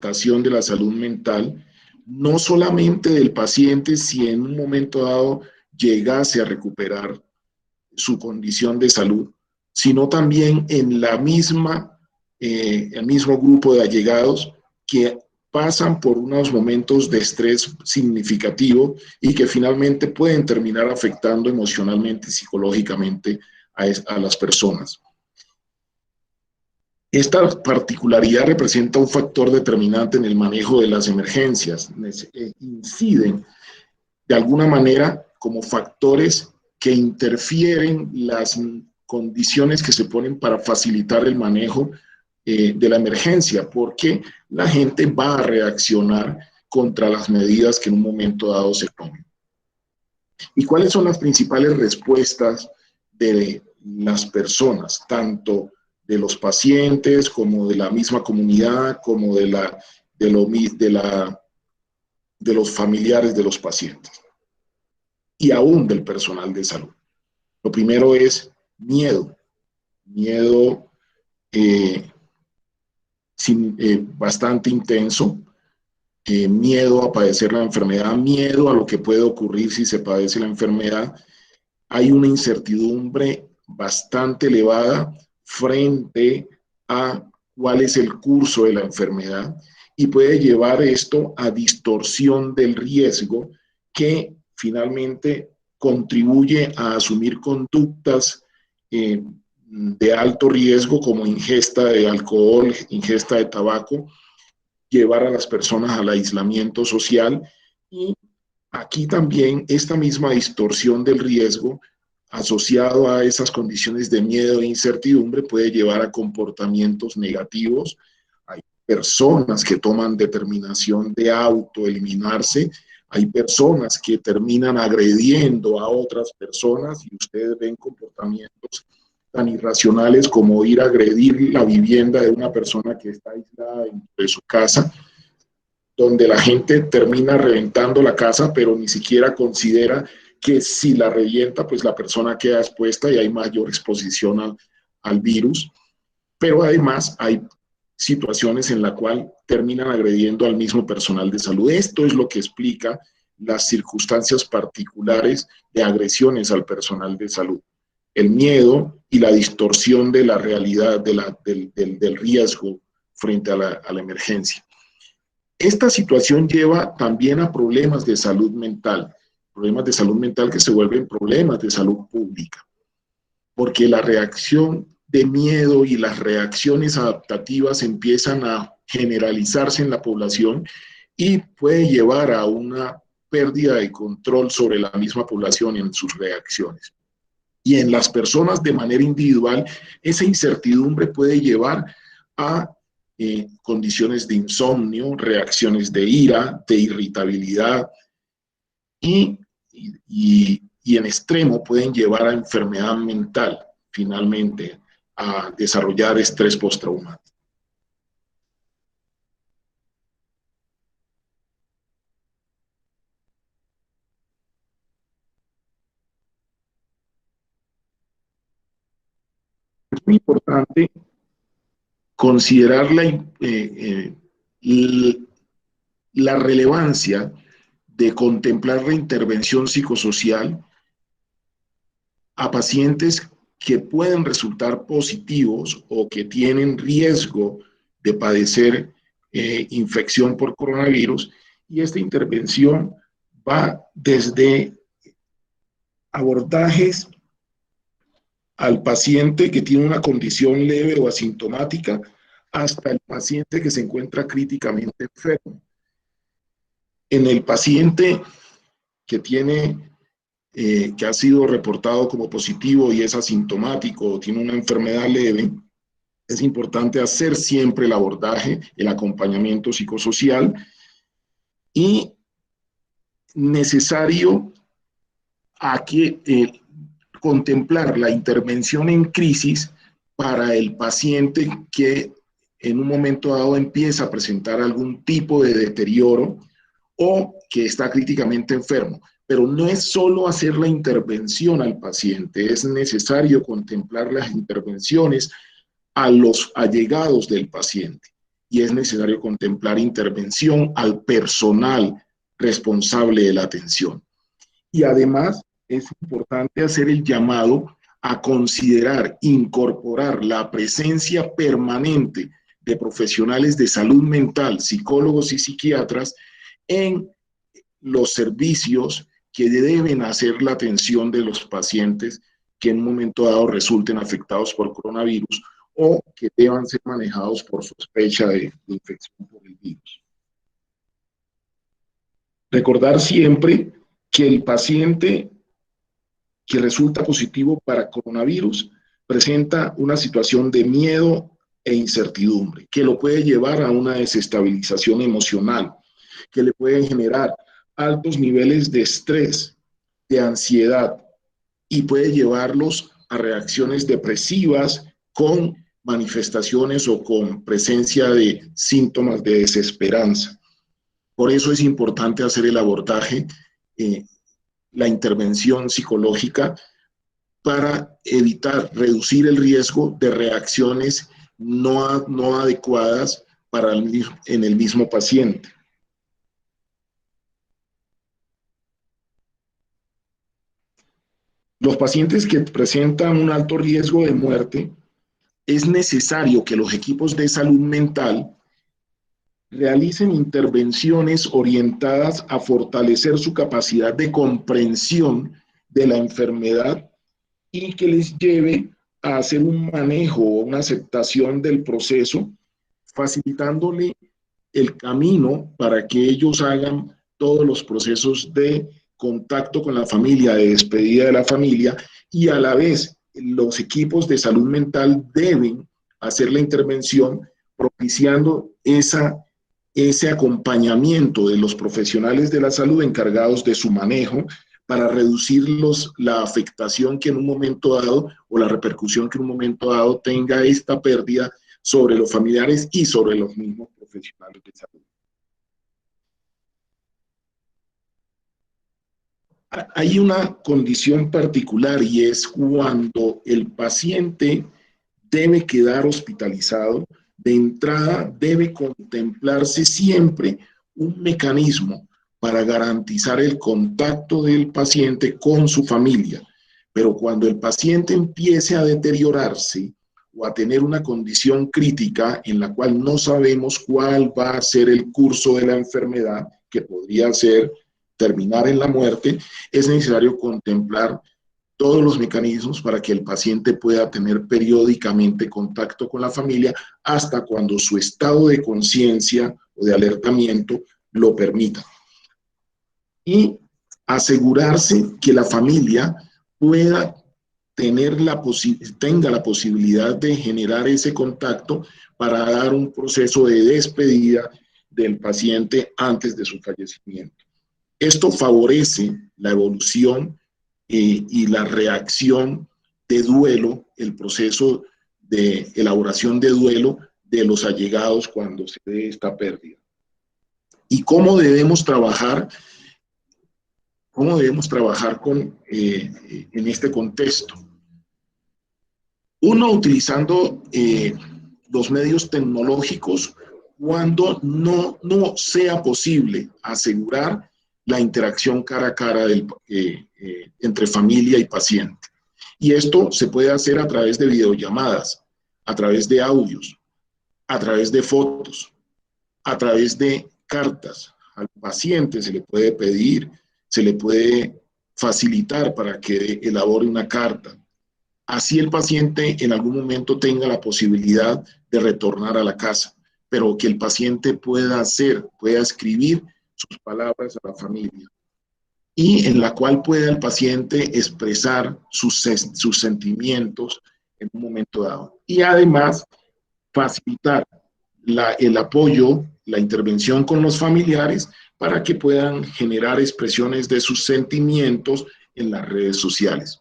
afectación de la salud mental, no solamente del paciente si en un momento dado llegase a recuperar su condición de salud, sino también en el mismo grupo de allegados que pasan por unos momentos de estrés significativo y que finalmente pueden terminar afectando emocionalmente y psicológicamente a las personas. Esta particularidad representa un factor determinante en el manejo de las emergencias. Inciden de alguna manera como factores que interfieren las condiciones que se ponen para facilitar el manejo de la emergencia, porque la gente va a reaccionar contra las medidas que en un momento dado se tomen. ¿Y cuáles son las principales respuestas de las personas, tanto de los pacientes como de la misma comunidad, como de los familiares de los pacientes y aún del personal de salud? Lo primero es miedo, bastante intenso, miedo a padecer la enfermedad, miedo a lo que puede ocurrir si se padece la enfermedad. Hay una incertidumbre bastante elevada frente a cuál es el curso de la enfermedad y puede llevar esto a distorsión del riesgo que finalmente contribuye a asumir conductas de alto riesgo como ingesta de alcohol, ingesta de tabaco, llevar a las personas al aislamiento social. Y aquí también esta misma distorsión del riesgo asociado a esas condiciones de miedo e incertidumbre puede llevar a comportamientos negativos. Hay personas que toman determinación de autoeliminarse, hay personas que terminan agrediendo a otras personas y ustedes ven comportamientos tan irracionales como ir a agredir la vivienda de una persona que está aislada dentro de su casa, donde la gente termina reventando la casa, pero ni siquiera considera que si la revienta, pues la persona queda expuesta y hay mayor exposición al virus. Pero además hay situaciones en las cuales terminan agrediendo al mismo personal de salud. Esto es lo que explica las circunstancias particulares de agresiones al personal de salud. El miedo y la distorsión de la realidad del riesgo frente a la emergencia. Esta situación lleva también a problemas de salud mental que se vuelven problemas de salud pública, porque la reacción de miedo y las reacciones adaptativas empiezan a generalizarse en la población y puede llevar a una pérdida de control sobre la misma población en sus reacciones. Y en las personas de manera individual, esa incertidumbre puede llevar a condiciones de insomnio, reacciones de ira, de irritabilidad y en extremo pueden llevar a enfermedad mental, finalmente, a desarrollar estrés postraumático. Es muy importante considerar la relevancia de contemplar la intervención psicosocial a pacientes que pueden resultar positivos o que tienen riesgo de padecer infección por coronavirus, y esta intervención va desde abordajes al paciente que tiene una condición leve o asintomática hasta el paciente que se encuentra críticamente enfermo. En el paciente que que ha sido reportado como positivo y es asintomático o tiene una enfermedad leve, es importante hacer siempre el abordaje, el acompañamiento psicosocial y necesario contemplar la intervención en crisis para el paciente que en un momento dado empieza a presentar algún tipo de deterioro o que está críticamente enfermo. Pero no es solo hacer la intervención al paciente, es necesario contemplar las intervenciones a los allegados del paciente. y es necesario contemplar intervención al personal responsable de la atención. Y además es importante hacer el llamado a considerar, incorporar la presencia permanente de profesionales de salud mental, psicólogos y psiquiatras en los servicios que deben hacer la atención de los pacientes que en un momento dado resulten afectados por coronavirus o que deban ser manejados por sospecha de infección por el virus. Recordar siempre que el paciente que resulta positivo para coronavirus presenta una situación de miedo e incertidumbre, que lo puede llevar a una desestabilización emocional, que le puede generar altos niveles de estrés, de ansiedad, y puede llevarlos a reacciones depresivas con manifestaciones o con presencia de síntomas de desesperanza. Por eso es importante hacer el abordaje, la intervención psicológica para evitar, reducir el riesgo de reacciones no adecuadas en el mismo paciente. Los pacientes que presentan un alto riesgo de muerte, es necesario que los equipos de salud mental realicen intervenciones orientadas a fortalecer su capacidad de comprensión de la enfermedad y que les lleve a hacer un manejo o una aceptación del proceso, facilitándole el camino para que ellos hagan todos los procesos de contacto con la familia, de despedida de la familia, y a la vez los equipos de salud mental deben hacer la intervención propiciando ese acompañamiento de los profesionales de la salud encargados de su manejo para reducir la afectación que en un momento dado o la repercusión que en un momento dado tenga esta pérdida sobre los familiares y sobre los mismos profesionales de salud. Hay una condición particular y es cuando el paciente debe quedar hospitalizado. De entrada debe contemplarse siempre un mecanismo para garantizar el contacto del paciente con su familia. Pero cuando el paciente empiece a deteriorarse o a tener una condición crítica en la cual no sabemos cuál va a ser el curso de la enfermedad, que podría ser terminar en la muerte, es necesario contemplar todos los mecanismos para que el paciente pueda tener periódicamente contacto con la familia hasta cuando su estado de conciencia o de alertamiento lo permita. Y asegurarse que la familia pueda tenga la posibilidad de generar ese contacto para dar un proceso de despedida del paciente antes de su fallecimiento. Esto favorece la evolución y la reacción de duelo, el proceso de elaboración de duelo de los allegados cuando se dé esta pérdida. ¿Y cómo debemos trabajar? ¿Cómo debemos trabajar en este contexto? Uno, utilizando los medios tecnológicos cuando no sea posible asegurar la interacción cara a cara entre familia y paciente. Y esto se puede hacer a través de videollamadas, a través de audios, a través de fotos, a través de cartas. Al paciente se le puede pedir, se le puede facilitar para que elabore una carta. Así el paciente en algún momento tenga la posibilidad de retornar a la casa, pero que el paciente pueda escribir sus palabras a la familia y en la cual pueda el paciente expresar sus sentimientos en un momento dado. Y además facilitar el apoyo, la intervención con los familiares para que puedan generar expresiones de sus sentimientos en las redes sociales.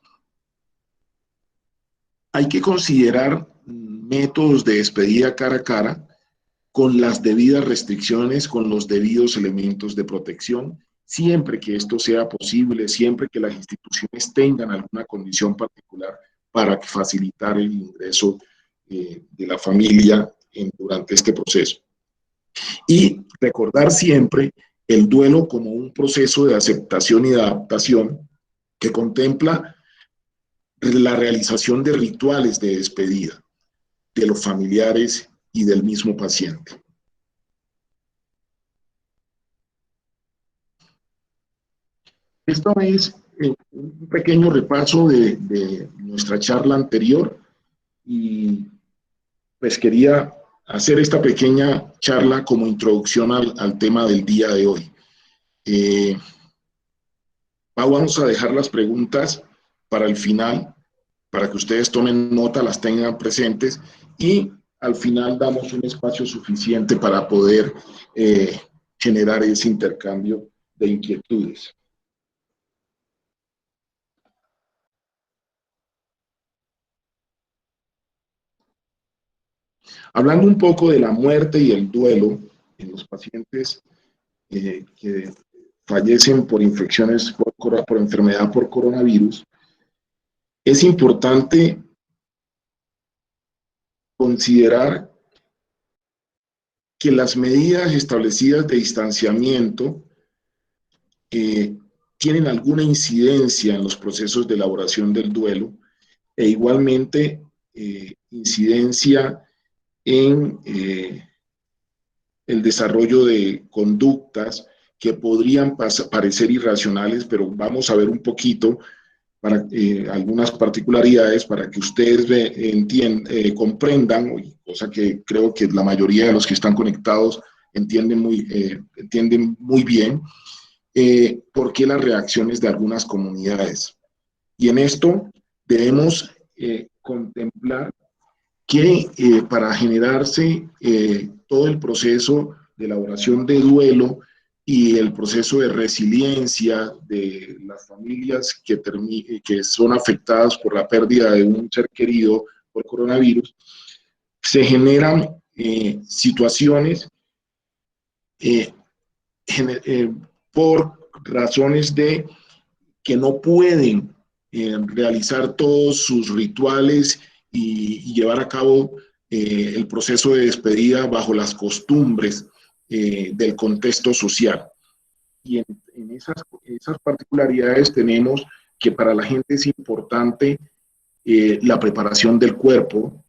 Hay que considerar métodos de despedida cara a cara con las debidas restricciones, con los debidos elementos de protección, siempre que esto sea posible, siempre que las instituciones tengan alguna condición particular para facilitar el ingreso de la familia durante este proceso. Y recordar siempre el duelo como un proceso de aceptación y de adaptación que contempla la realización de rituales de despedida de los familiares y del mismo paciente. Esta es un pequeño repaso de nuestra charla anterior y pues quería hacer esta pequeña charla como introducción al tema del día de hoy. Eh, Vamos a dejar las preguntas para el final, para que ustedes tomen nota, las tengan presentes y al final damos un espacio suficiente para poder eh, generar ese intercambio de inquietudes. Hablando un poco de la muerte y el duelo en los pacientes que fallecen por infecciones por enfermedad por coronavirus, es importante considerar que las medidas establecidas de distanciamiento eh, tienen alguna incidencia en los procesos de elaboración del duelo e igualmente incidencia en el desarrollo de conductas que podrían parecer irracionales, pero vamos a ver un poquito para algunas particularidades para que ustedes comprendan, cosa que creo que la mayoría de los que están conectados entienden muy bien, por qué las reacciones de algunas comunidades. Y en esto debemos contemplar que para generarse todo el proceso de elaboración de duelo y el proceso de resiliencia de las familias que son afectadas por la pérdida de un ser querido por coronavirus, se generan situaciones eh, por razones de que no pueden realizar todos sus rituales y llevar a cabo el proceso de despedida bajo las costumbres del contexto social. Y en esas particularidades tenemos que para la gente es importante la preparación del cuerpo,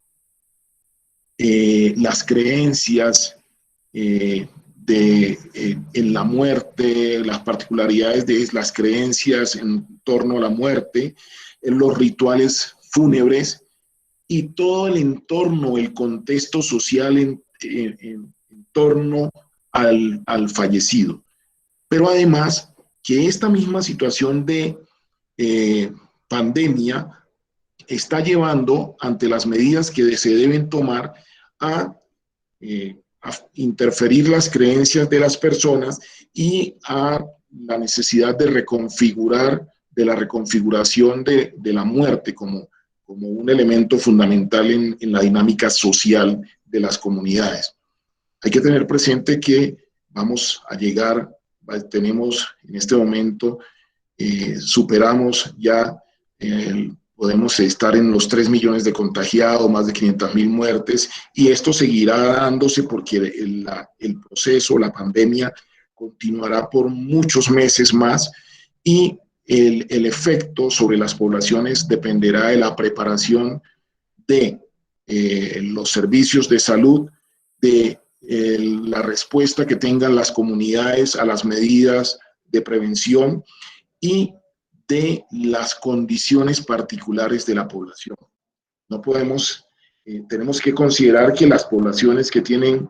las creencias en la muerte, las particularidades de las creencias en torno a la muerte, en los rituales fúnebres y todo el entorno, el contexto social en torno al fallecido. Pero además que esta misma situación de pandemia está llevando ante las medidas que se deben tomar a a interferir las creencias de las personas y a la necesidad de reconfigurar, de la reconfiguración de la muerte como un elemento fundamental en la dinámica social de las comunidades. Hay que tener presente que vamos a llegar, tenemos en este momento, superamos ya podemos estar en los 3 millones de contagiados, más de 500,000 muertes, y esto seguirá dándose porque el proceso, la pandemia, continuará por muchos meses más y el efecto sobre las poblaciones dependerá de la preparación de los servicios de salud, de la respuesta que tengan las comunidades a las medidas de prevención y de las condiciones particulares de la población. No podemos, tenemos que considerar que las poblaciones que tienen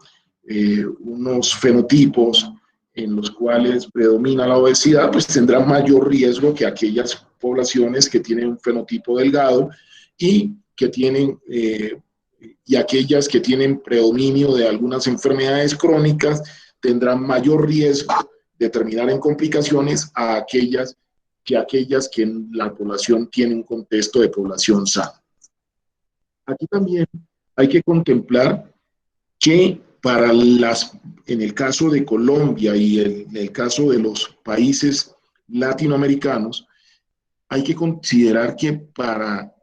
unos fenotipos en los cuales predomina la obesidad, pues tendrán mayor riesgo que aquellas poblaciones que tienen un fenotipo delgado y que tienen y aquellas que tienen predominio de algunas enfermedades crónicas tendrán mayor riesgo de terminar en complicaciones a aquellas que la población tiene un contexto de población sana. Aquí también hay que contemplar que en el caso de Colombia y en el caso de los países latinoamericanos, hay que considerar que para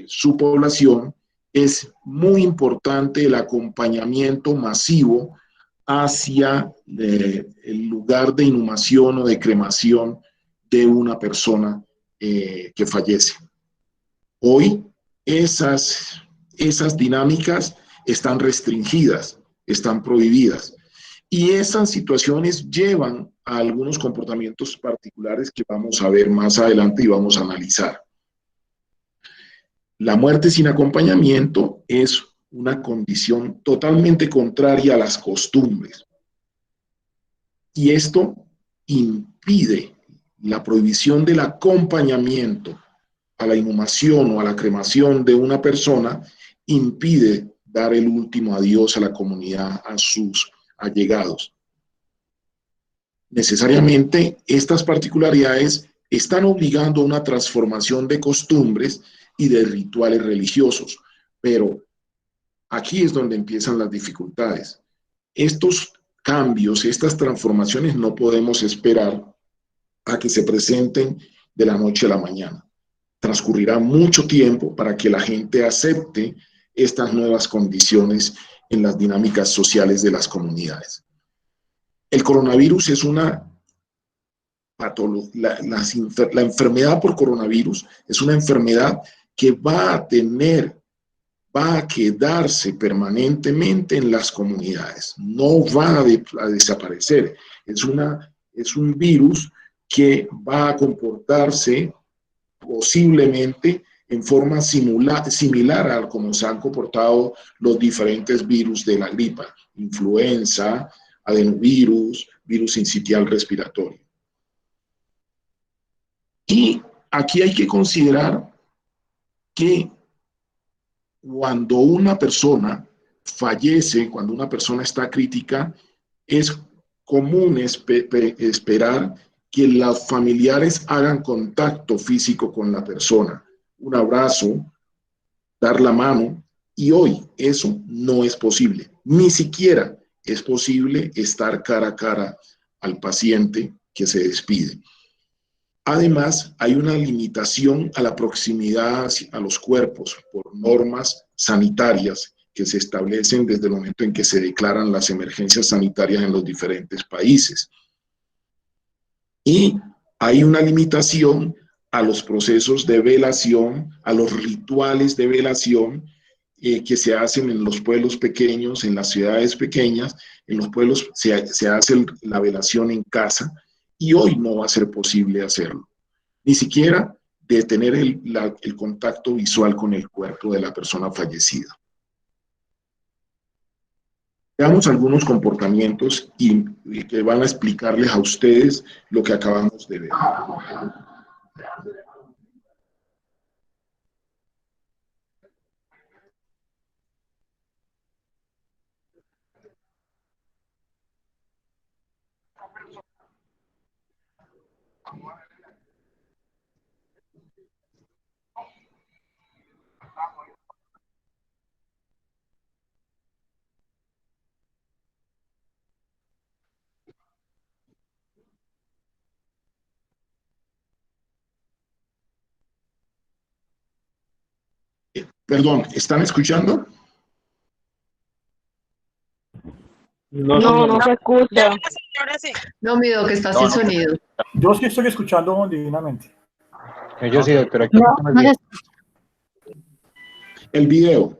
su población es muy importante el acompañamiento masivo hacia el lugar de inhumación o de cremación de una persona que fallece. Hoy esas dinámicas están restringidas, están prohibidas. Y esas situaciones llevan a algunos comportamientos particulares que vamos a ver más adelante y vamos a analizar. La muerte sin acompañamiento es una condición totalmente contraria a las costumbres. Y esto impide la prohibición del acompañamiento a la inhumación o a la cremación de una persona, impide dar el último adiós a la comunidad, a sus allegados. Necesariamente, estas particularidades están obligando a una transformación de costumbres y de rituales religiosos, pero aquí es donde empiezan las dificultades. Estos cambios, estas transformaciones no podemos esperar a que se presenten de la noche a la mañana. Transcurrirá mucho tiempo para que la gente acepte estas nuevas condiciones en las dinámicas sociales de las comunidades. El coronavirus es una patología, la enfermedad por coronavirus es una enfermedad que va a quedarse permanentemente en las comunidades, no va a desaparecer. Es un virus que va a comportarse posiblemente en forma similar a como se han comportado los diferentes virus de la gripa, influenza, adenovirus, virus sincitial respiratorio. Y aquí hay que considerar que cuando una persona fallece, cuando una persona está crítica, es común esperar que los familiares hagan contacto físico con la persona, un abrazo, dar la mano, y hoy eso no es posible. Ni siquiera es posible estar cara a cara al paciente que se despide. Además, hay una limitación a la proximidad a los cuerpos por normas sanitarias que se establecen desde el momento en que se declaran las emergencias sanitarias en los diferentes países. Y hay una limitación a los procesos de velación, a los rituales de velación que se hacen en los pueblos pequeños, en las ciudades pequeñas. En los pueblos se hace la velación en casa y hoy no va a ser posible hacerlo, ni siquiera de tener el contacto visual con el cuerpo de la persona fallecida. Veamos algunos comportamientos y que van a explicarles a ustedes lo que acabamos de ver. Perdón, ¿están escuchando? No se escucha. Ahora sí. No, mi doc, está sin sonido. Yo sí estoy escuchando divinamente. Yo sí, doctora. El video.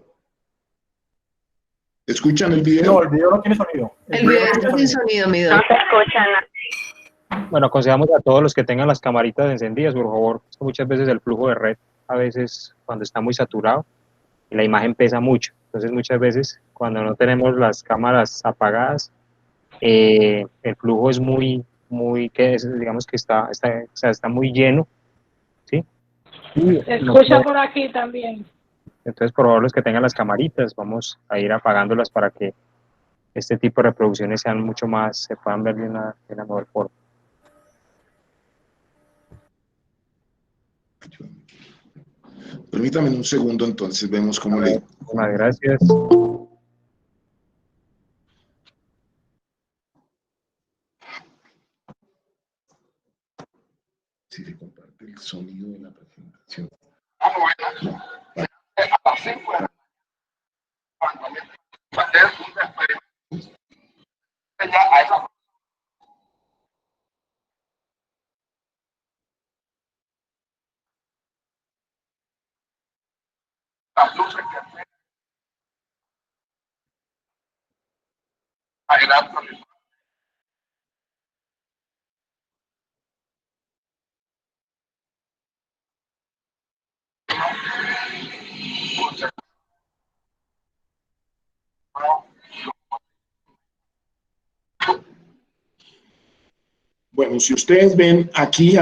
¿Escuchan el video? No, el video no tiene sonido. El video está sin sonido, mi doc. No se escuchan. Bueno, aconsejamos a todos los que tengan las camaritas encendidas, por favor. Muchas veces el flujo de red, a veces cuando está muy saturado, la imagen pesa mucho. Entonces, muchas veces cuando no tenemos las cámaras apagadas, el flujo es digamos que está muy lleno, ¿sí? Se escucha por aquí también. Entonces, por favor, los que tengan las camaritas, vamos a ir apagándolas para que este tipo de reproducciones sean mucho más, se puedan ver de una mejor forma. Permítame un segundo, entonces vemos cómo le... Muchas gracias. Si se comparte el sonido de la presentación. Bueno, si ustedes ven, aquí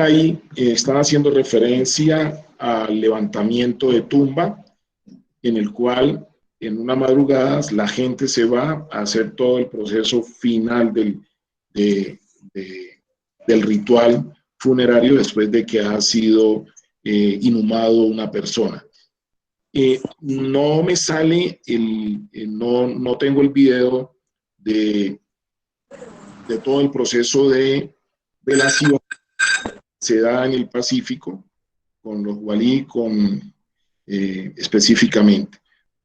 están haciendo referencia al levantamiento de tumba, en el cual en una madrugada la gente se va a hacer todo el proceso final de- del ritual funerario después de que ha sido inhumado una persona. No me sale, no tengo el video de todo el proceso de velación que se da en el Pacífico, con los Walí, específicamente.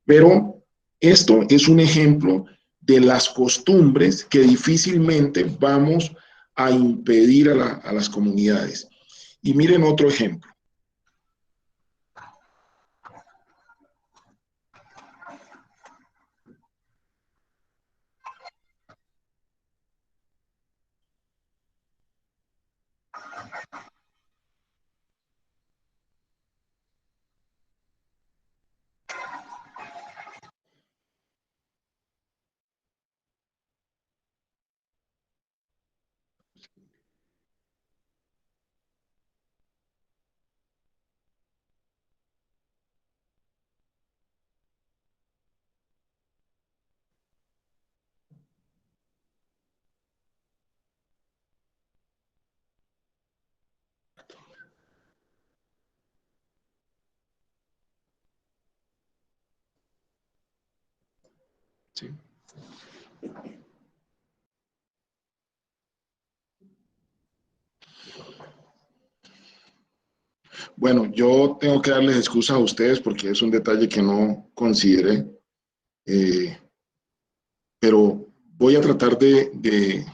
Pero esto es un ejemplo de las costumbres que difícilmente vamos a impedir a las comunidades. Y miren otro ejemplo. ¿Sí? Bueno, yo tengo que darles excusas a ustedes porque es un detalle que no consideré, eh, pero voy a tratar de.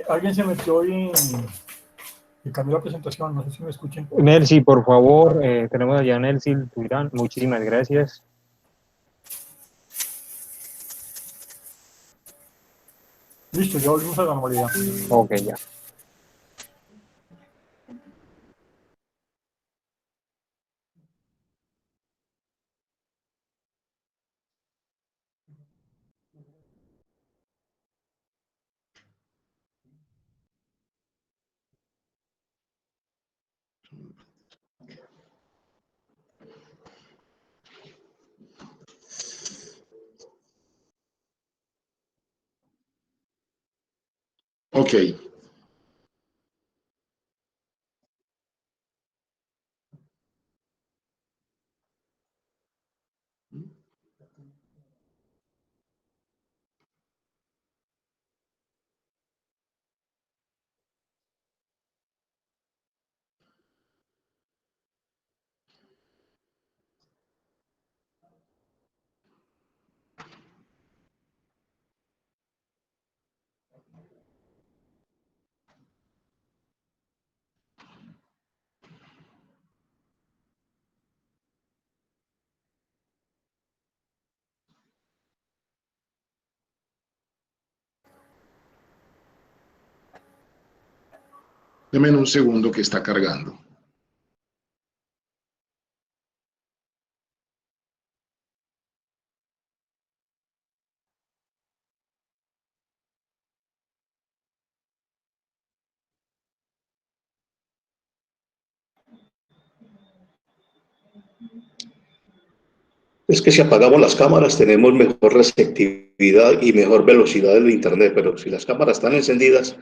Alguien se metió y cambió la presentación, no sé si me escuchen. Nelsi, por favor, tenemos allá a Nelsi Turán, muchísimas gracias. Listo, ya volvimos a la normalidad. Ok, ya. Ok. Deme un segundo que está cargando. Es que si apagamos las cámaras tenemos mejor receptividad y mejor velocidad del internet, pero si las cámaras están encendidas,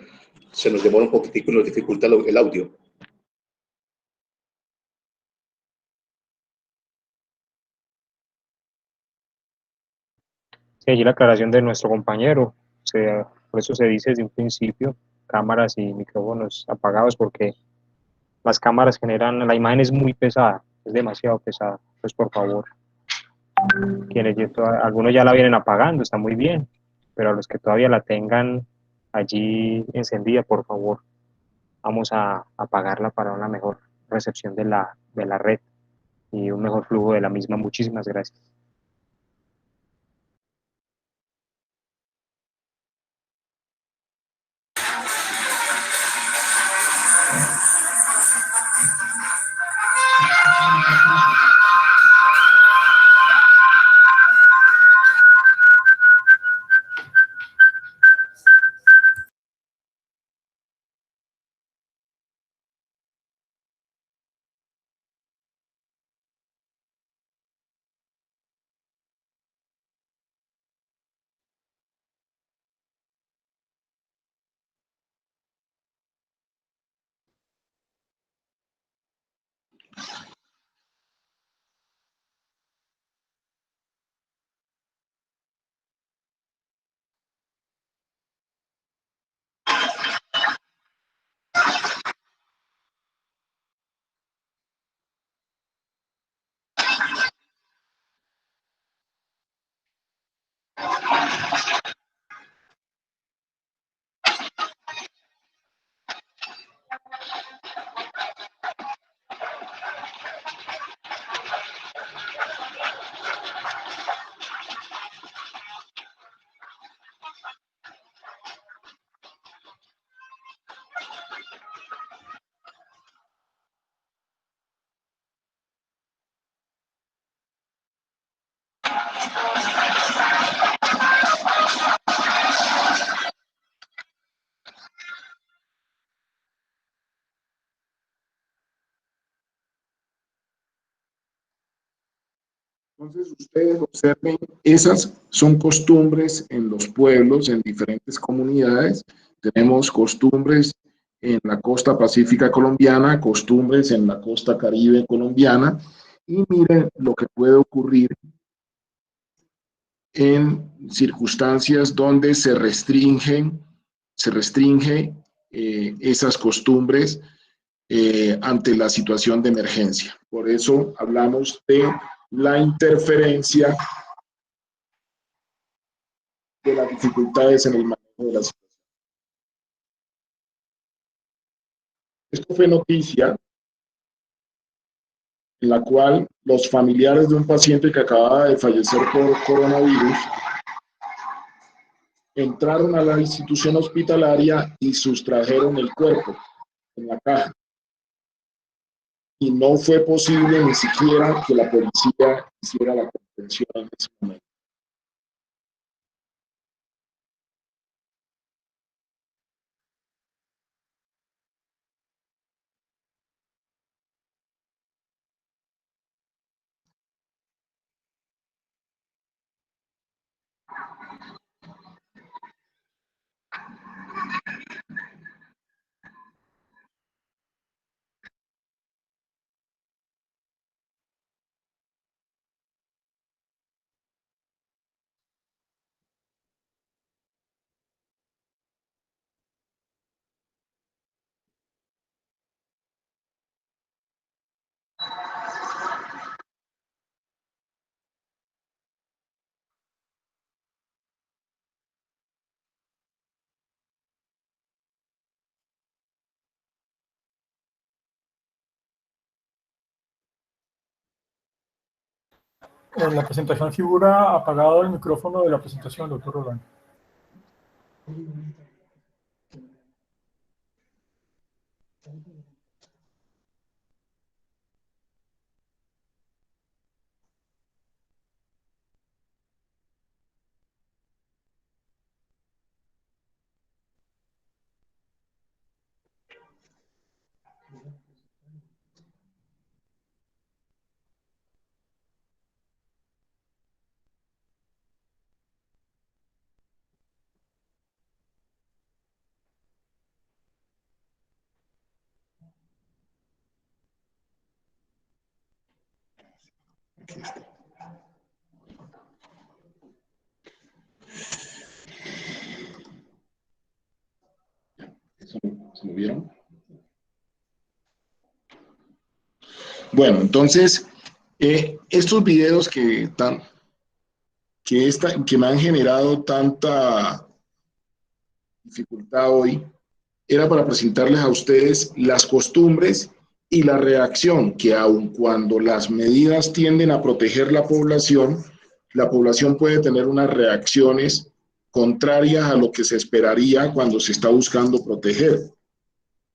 se nos demora un poquitico y nos dificulta el audio. Sí, allí la aclaración de nuestro compañero. por eso se dice desde un principio cámaras y micrófonos apagados, porque las cámaras generan, la imagen es muy pesada, es demasiado pesada. Pues por favor, algunos ya la vienen apagando, está muy bien, pero a los que todavía la tengan allí encendida, por favor, vamos a apagarla para una mejor recepción de la red y un mejor flujo de la misma. Muchísimas gracias. Entonces, ustedes observen, esas son costumbres en los pueblos, en diferentes comunidades. Tenemos costumbres en la costa pacífica colombiana, costumbres en la costa caribe colombiana, y miren lo que puede ocurrir en circunstancias donde se restringe esas costumbres ante la situación de emergencia. Por eso hablamos de la interferencia de las dificultades en el manejo de la situación. Esto fue noticia en la cual los familiares de un paciente que acababa de fallecer por coronavirus entraron a la institución hospitalaria y sustrajeron el cuerpo en la caja. Y no fue posible ni siquiera que la policía hiciera la contención en ese momento. En la presentación figura apagado el micrófono de la presentación, doctor Rolando. vieron? Bueno, entonces, estos videos que me han generado tanta dificultad hoy, era para presentarles a ustedes las costumbres y la reacción que aun cuando las medidas tienden a proteger la población puede tener unas reacciones contrarias a lo que se esperaría cuando se está buscando proteger,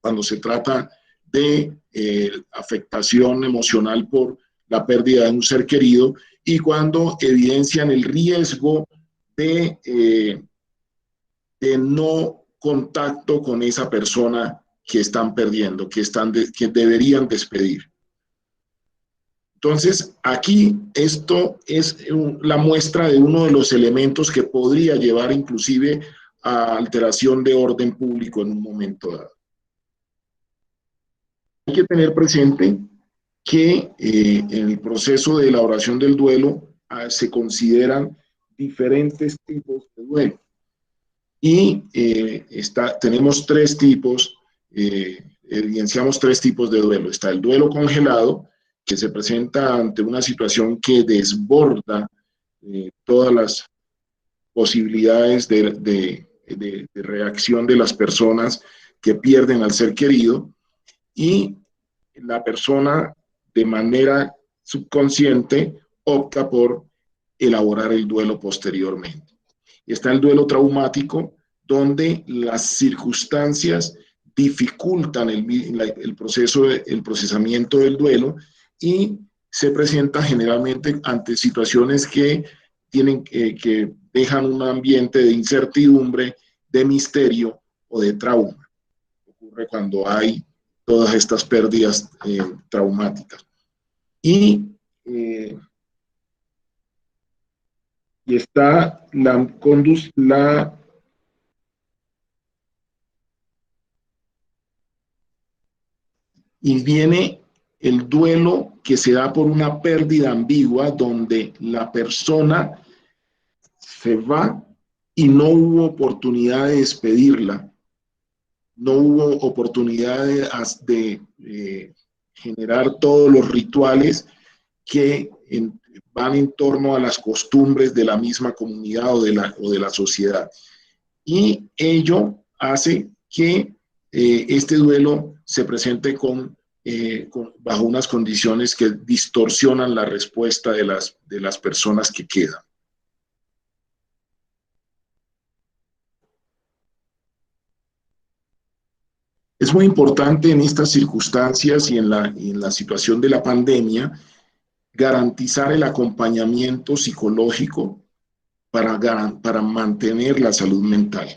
cuando se trata de afectación emocional por la pérdida de un ser querido y cuando evidencian el riesgo de no contacto con esa persona que están perdiendo, que deberían despedir. Entonces, aquí esto es la muestra de uno de los elementos que podría llevar inclusive a alteración de orden público en un momento dado. Hay que tener presente que en el proceso de elaboración del duelo se consideran diferentes tipos de duelo. Y tenemos tres tipos, evidenciamos tres tipos de duelo. Está el duelo congelado, que se presenta ante una situación que desborda todas las posibilidades de reacción de las personas que pierden al ser querido, y la persona de manera subconsciente opta por elaborar el duelo posteriormente. Está el duelo traumático, donde las circunstancias dificultan el procesamiento del duelo y se presenta generalmente ante situaciones que dejan un ambiente de incertidumbre, de misterio o de trauma. Ocurre cuando hay todas estas pérdidas traumáticas. Y está y viene el duelo que se da por una pérdida ambigua, donde la persona se va y no hubo oportunidad de despedirla, no hubo oportunidad de generar todos los rituales que van en torno a las costumbres de la misma comunidad o de la sociedad. Y ello hace que este duelo se presente bajo unas condiciones que distorsionan la respuesta de las personas que quedan. Es muy importante en estas circunstancias y en la situación de la pandemia garantizar el acompañamiento psicológico para mantener la salud mental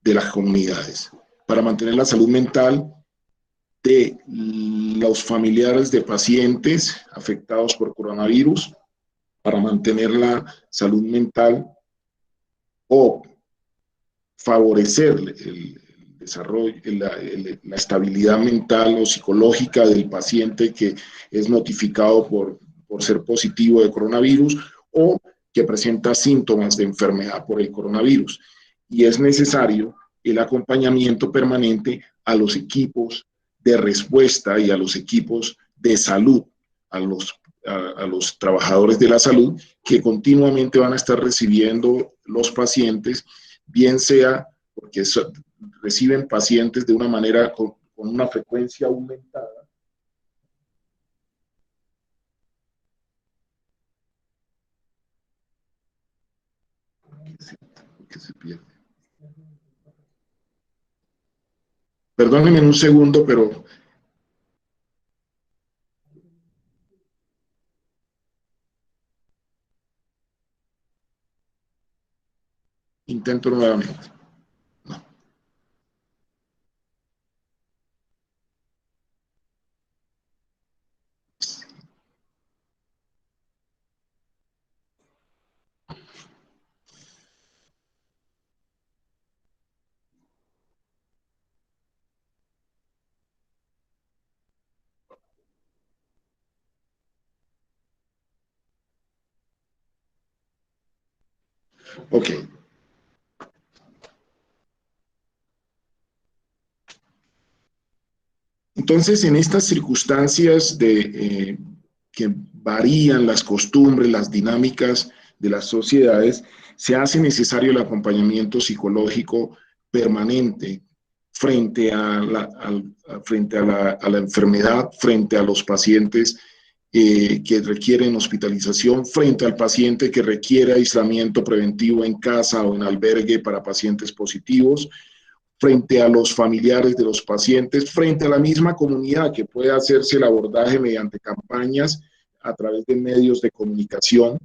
de las comunidades, para mantener la salud mental de los familiares de pacientes afectados por coronavirus, para mantener la salud mental o favorecer el desarrollo, la estabilidad mental o psicológica del paciente que es notificado por ser positivo de coronavirus o que presenta síntomas de enfermedad por el coronavirus. Y es necesario el acompañamiento permanente a los equipos de respuesta y a los equipos de salud, a los trabajadores de la salud que continuamente van a estar recibiendo los pacientes, bien sea porque reciben pacientes de una manera con una frecuencia aumentada. ¿Qué se pierde? Perdónenme un segundo, pero intento nuevamente. No. Ok. Entonces, en estas circunstancias que varían las costumbres, las dinámicas de las sociedades, se hace necesario el acompañamiento psicológico permanente frente a la enfermedad, frente a los pacientes que requieren hospitalización, frente al paciente que requiere aislamiento preventivo en casa o en albergue para pacientes positivos, frente a los familiares de los pacientes, frente a la misma comunidad que puede hacerse el abordaje mediante campañas a través de medios de comunicación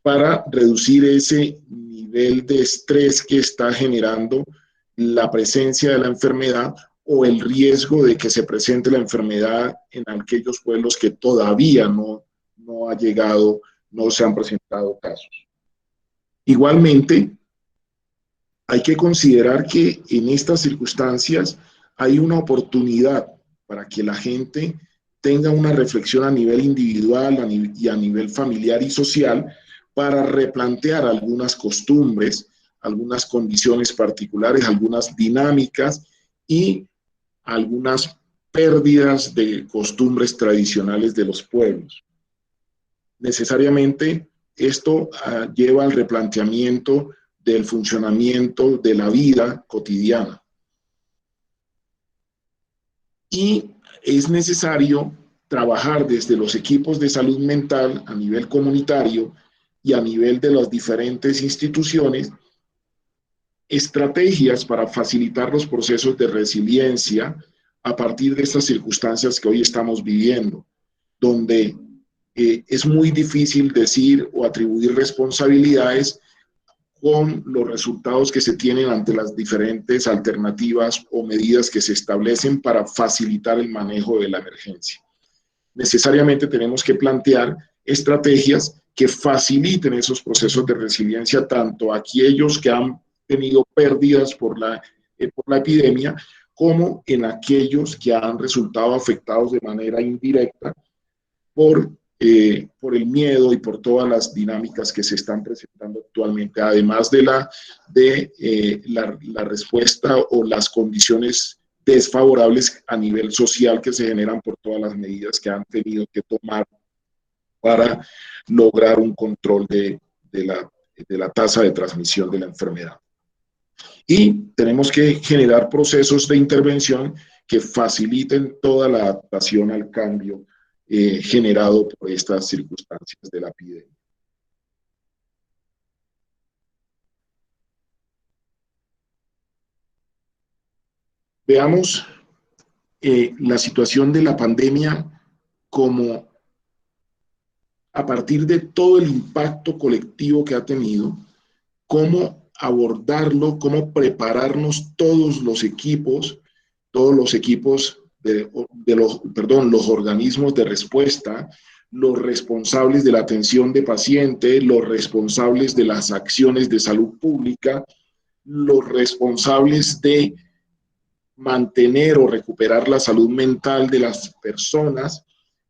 para reducir ese nivel de estrés que está generando la presencia de la enfermedad o el riesgo de que se presente la enfermedad en aquellos pueblos que todavía no ha llegado, no se han presentado casos. Igualmente, hay que considerar que en estas circunstancias hay una oportunidad para que la gente tenga una reflexión a nivel individual y a nivel familiar y social para replantear algunas costumbres, algunas condiciones particulares, algunas dinámicas y algunas pérdidas de costumbres tradicionales de los pueblos. Necesariamente esto lleva al replanteamiento del funcionamiento de la vida cotidiana. Y es necesario trabajar desde los equipos de salud mental a nivel comunitario y a nivel de las diferentes instituciones, estrategias para facilitar los procesos de resiliencia a partir de estas circunstancias que hoy estamos viviendo, donde es muy difícil decir o atribuir responsabilidades con los resultados que se tienen ante las diferentes alternativas o medidas que se establecen para facilitar el manejo de la emergencia. Necesariamente tenemos que plantear estrategias que faciliten esos procesos de resiliencia, tanto a aquellos que han tenido pérdidas por la epidemia, como en aquellos que han resultado afectados de manera indirecta por el miedo y por todas las dinámicas que se están presentando actualmente, además de la respuesta o las condiciones desfavorables a nivel social que se generan por todas las medidas que han tenido que tomar para lograr un control de la tasa de transmisión de la enfermedad. Y tenemos que generar procesos de intervención que faciliten toda la adaptación al cambio generado por estas circunstancias de la epidemia. Veamos la situación de la pandemia como a partir de todo el impacto colectivo que ha tenido, cómo abordarlo, cómo prepararnos todos los equipos los organismos de respuesta, los responsables de la atención de pacientes, los responsables de las acciones de salud pública, los responsables de mantener o recuperar la salud mental de las personas,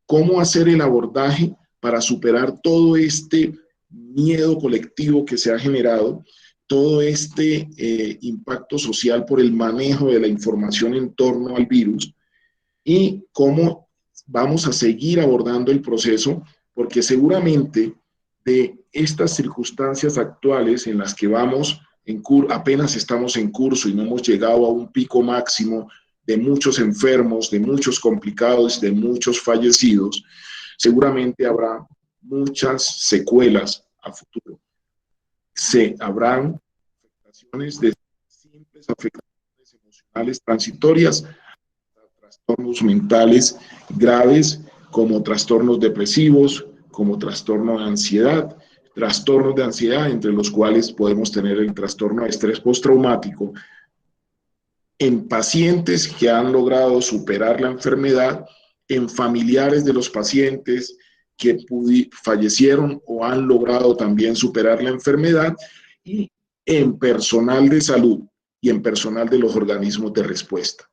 cómo hacer el abordaje para superar todo este miedo colectivo que se ha generado, todo este impacto social por el manejo de la información en torno al virus, y cómo vamos a seguir abordando el proceso, porque seguramente de estas circunstancias actuales en las que apenas estamos en curso y no hemos llegado a un pico máximo de muchos enfermos, de muchos complicados, de muchos fallecidos, seguramente habrá muchas secuelas a futuro. Habrán afectaciones de simples afectaciones emocionales transitorias, trastornos mentales graves como trastornos depresivos, como trastorno de ansiedad, entre los cuales podemos tener el trastorno de estrés postraumático en pacientes que han logrado superar la enfermedad, en familiares de los pacientes que fallecieron o han logrado también superar la enfermedad, y en personal de salud y en personal de los organismos de respuesta,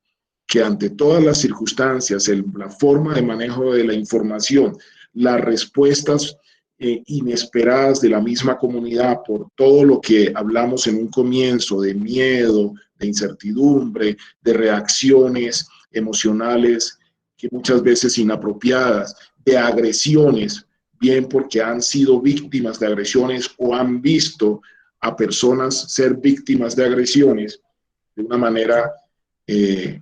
que ante todas las circunstancias, la forma de manejo de la información, las respuestas inesperadas de la misma comunidad por todo lo que hablamos en un comienzo de miedo, de incertidumbre, de reacciones emocionales, que muchas veces inapropiadas, de agresiones, bien porque han sido víctimas de agresiones o han visto a personas ser víctimas de agresiones de una manera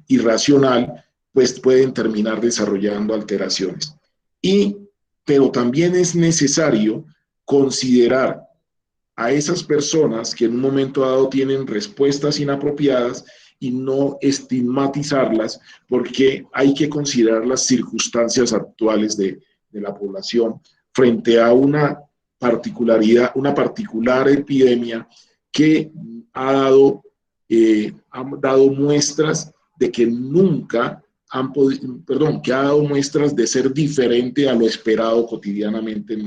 irracional, pues pueden terminar desarrollando alteraciones. Pero también es necesario considerar a esas personas que en un momento dado tienen respuestas inapropiadas y no estigmatizarlas, porque hay que considerar las circunstancias actuales de la población frente a una particularidad, una particular epidemia que ha dado muestras de que nunca que ha dado muestras de ser diferente a lo esperado cotidianamente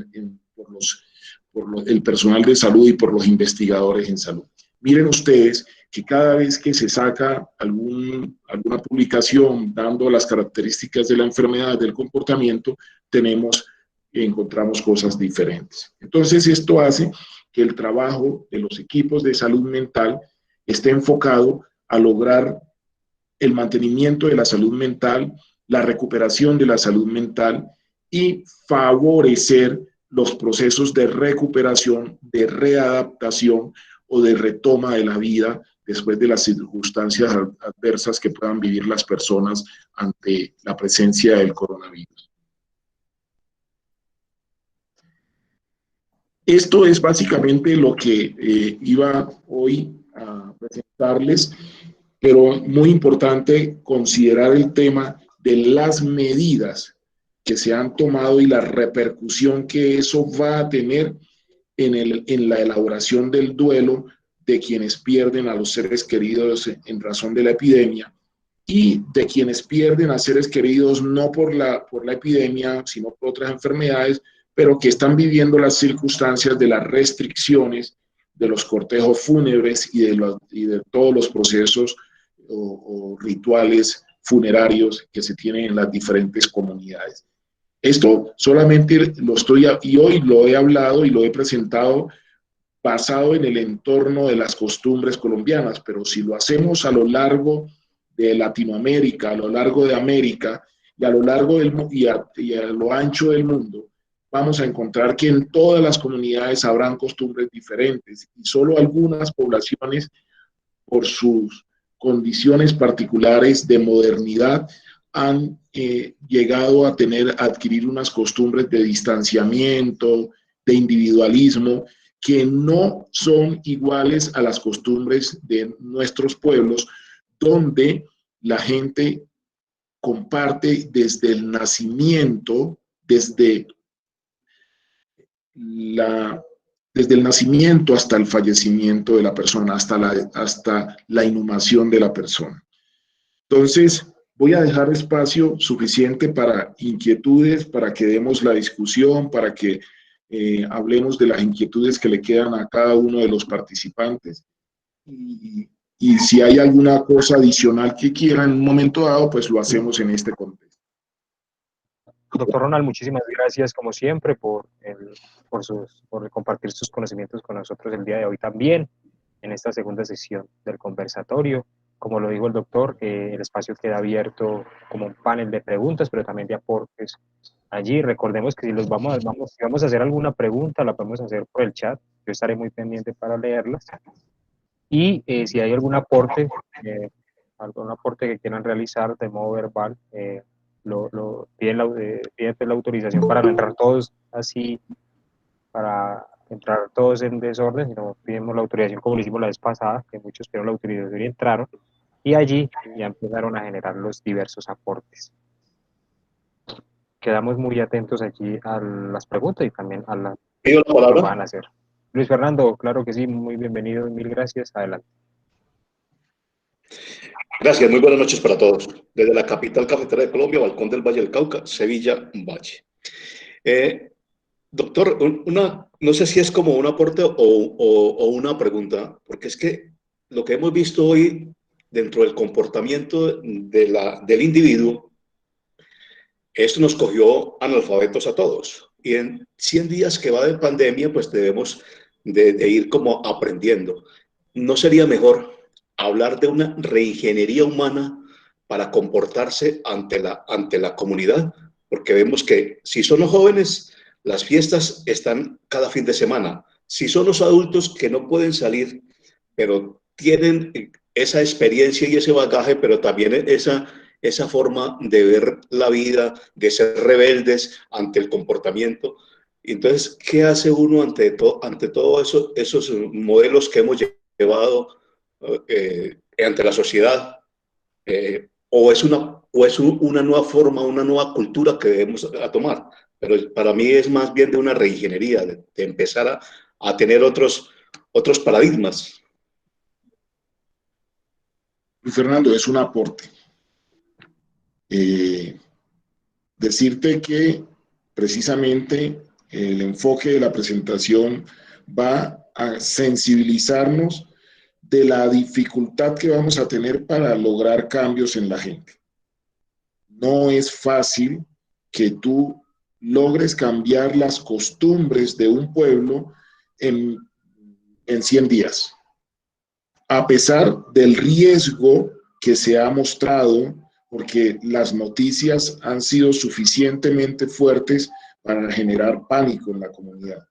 por el personal de salud y por los investigadores en salud. Miren ustedes que cada vez que se saca alguna publicación dando las características de la enfermedad, del comportamiento, encontramos cosas diferentes. Entonces, esto hace que el trabajo de los equipos de salud mental esté enfocado a lograr el mantenimiento de la salud mental, la recuperación de la salud mental y favorecer los procesos de recuperación, de readaptación o de retoma de la vida después de las circunstancias adversas que puedan vivir las personas ante la presencia del coronavirus. Esto es básicamente lo que iba hoy a presentarles, pero muy importante considerar el tema de las medidas que se han tomado y la repercusión que eso va a tener en la elaboración del duelo de quienes pierden a los seres queridos en razón de la epidemia y de quienes pierden a seres queridos no por la epidemia, sino por otras enfermedades, pero que están viviendo las circunstancias de las restricciones de los cortejos fúnebres y de todos los procesos o rituales funerarios que se tienen en las diferentes comunidades. Esto solamente y hoy lo he hablado y lo he presentado basado en el entorno de las costumbres colombianas, pero si lo hacemos a lo largo de Latinoamérica, a lo largo de América y a lo largo y a lo ancho del mundo, vamos a encontrar que en todas las comunidades habrán costumbres diferentes y solo algunas poblaciones, por sus condiciones particulares de modernidad, han llegado a adquirir unas costumbres de distanciamiento, de individualismo, que no son iguales a las costumbres de nuestros pueblos, donde la gente comparte desde el nacimiento, desde el nacimiento hasta el fallecimiento de la persona, hasta la inhumación de la persona. Entonces, voy a dejar espacio suficiente para inquietudes, para que demos la discusión, para que hablemos de las inquietudes que le quedan a cada uno de los participantes. Y si hay alguna cosa adicional que quieran en un momento dado, pues lo hacemos en este contexto. Doctor Ronald, muchísimas gracias como siempre por compartir sus conocimientos con nosotros el día de hoy también en esta segunda sesión del conversatorio. Como lo dijo el doctor, el espacio queda abierto como un panel de preguntas, pero también de aportes allí. Recordemos que si vamos a hacer alguna pregunta, la podemos hacer por el chat. Yo estaré muy pendiente para leerlas. Y si hay algún aporte que quieran realizar de modo verbal, piden la autorización para no entrar todos así, para entrar todos en desorden, sino pidimos la autorización como lo hicimos la vez pasada, que muchos pidieron la autorización y entraron, y allí ya empezaron a generar los diversos aportes. Quedamos muy atentos allí a las preguntas y también a las ¿Pido la palabra? que van a hacer. Luis Fernando, claro que sí, muy bienvenido y mil gracias. Adelante. Gracias, muy buenas noches para todos. Desde la capital cafetera de Colombia, Balcón del Valle del Cauca, Sevilla, Valle. Doctor, no sé si es como un aporte o una pregunta, porque es que lo que hemos visto hoy dentro del comportamiento del individuo, esto nos cogió analfabetos a todos. Y en 100 días que va de pandemia, pues debemos de ir como aprendiendo. ¿No sería mejor hablar de una reingeniería humana para comportarse ante la comunidad, porque vemos que si son los jóvenes, las fiestas están cada fin de semana. Si son los adultos que no pueden salir, pero tienen esa experiencia y ese bagaje, pero también esa forma de ver la vida, de ser rebeldes ante el comportamiento. Entonces, ¿qué hace uno ante todo eso, esos modelos que hemos llevado ante la sociedad? O es una nueva forma, una nueva cultura que debemos tomar. Pero para mí es más bien de una reingeniería, de empezar a tener otros paradigmas. Fernando, es un aporte. Decirte que precisamente el enfoque de la presentación va a sensibilizarnos de la dificultad que vamos a tener para lograr cambios en la gente. No es fácil que tú logres cambiar las costumbres de un pueblo en 100 días. A pesar del riesgo que se ha mostrado, porque las noticias han sido suficientemente fuertes para generar pánico en la comunidad.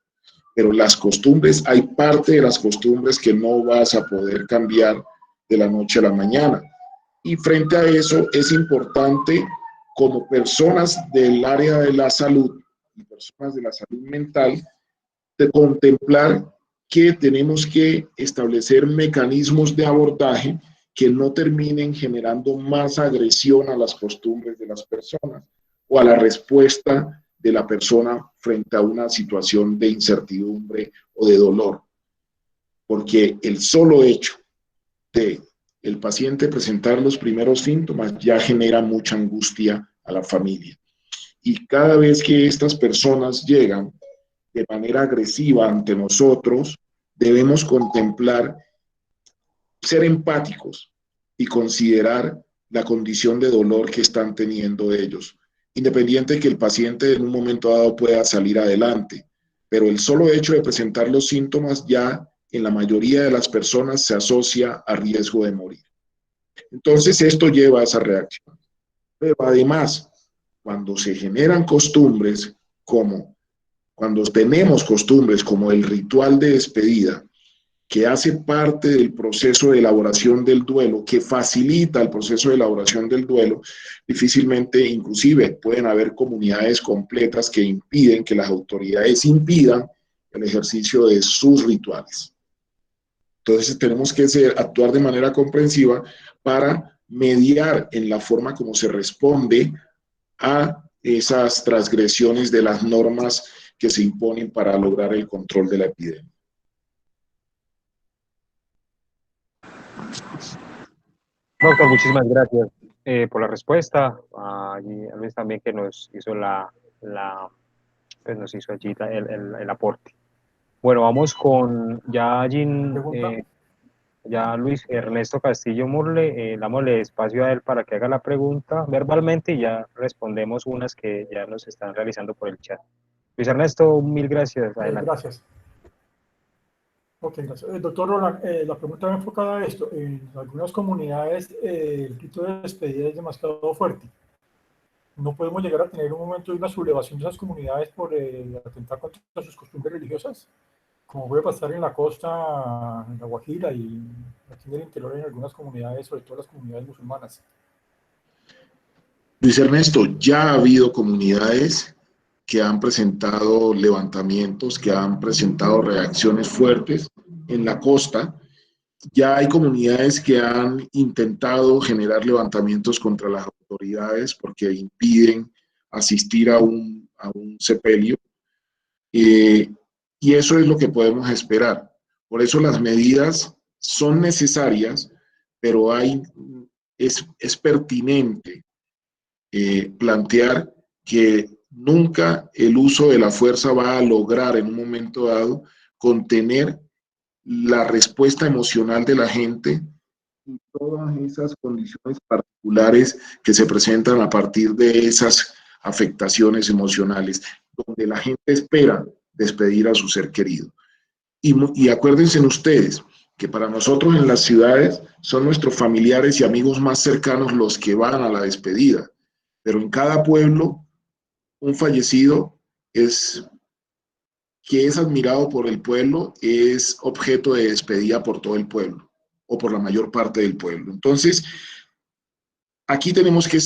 Pero las costumbres, hay parte de las costumbres que no vas a poder cambiar de la noche a la mañana. Y frente a eso es importante, como personas del área de la salud y personas de la salud mental, de contemplar que tenemos que establecer mecanismos de abordaje que no terminen generando más agresión a las costumbres de las personas o a la respuesta de la persona frente a una situación de incertidumbre o de dolor. Porque el solo hecho de el paciente presentar los primeros síntomas ya genera mucha angustia a la familia. Y cada vez que estas personas llegan de manera agresiva ante nosotros, debemos contemplar, ser empáticos y considerar la condición de dolor que están teniendo ellos, independiente de que el paciente en un momento dado pueda salir adelante, pero el solo hecho de presentar los síntomas ya en la mayoría de las personas se asocia a riesgo de morir. Entonces esto lleva a esa reacción. Pero además, cuando se generan costumbres cuando tenemos costumbres como el ritual de despedida, que hace parte del proceso de elaboración del duelo, que facilita el proceso de elaboración del duelo, difícilmente, inclusive, pueden haber comunidades completas que impiden, que las autoridades impidan el ejercicio de sus rituales. Entonces tenemos que actuar de manera comprensiva para mediar en la forma como se responde a esas transgresiones de las normas que se imponen para lograr el control de la epidemia. Doctor, muchísimas gracias por la respuesta. Y a Luis también que nos hizo pues nos hizo allí el aporte. Bueno, vamos con ya allí, ya Luis Ernesto Castillo Murle, dámosle espacio a él para que haga la pregunta verbalmente y ya respondemos unas que ya nos están realizando por el chat. Luis Ernesto, mil gracias. Adelante. Gracias. Ok, gracias. Doctor Roland, la pregunta va enfocada a esto. En algunas comunidades el rito de despedida es demasiado fuerte. ¿No podemos llegar a tener un momento de una sublevación de esas comunidades por atentar contra sus costumbres religiosas? Como puede pasar en la costa, en La Guajira y aquí en el interior en algunas comunidades, sobre todo las comunidades musulmanas. Luis Ernesto, ya ha habido comunidades que han presentado levantamientos, que han presentado reacciones fuertes en la costa. Ya hay comunidades que han intentado generar levantamientos contra las autoridades porque impiden asistir a un sepelio. Y eso es lo que podemos esperar. Por eso las medidas son necesarias, pero es pertinente plantear que nunca el uso de la fuerza va a lograr en un momento dado contener la respuesta emocional de la gente y todas esas condiciones particulares que se presentan a partir de esas afectaciones emocionales, donde la gente espera despedir a su ser querido. Y acuérdense ustedes que para nosotros en las ciudades son nuestros familiares y amigos más cercanos los que van a la despedida, pero en cada pueblo un fallecido que es admirado por el pueblo, es objeto de despedida por todo el pueblo o por la mayor parte del pueblo. Entonces, aquí tenemos que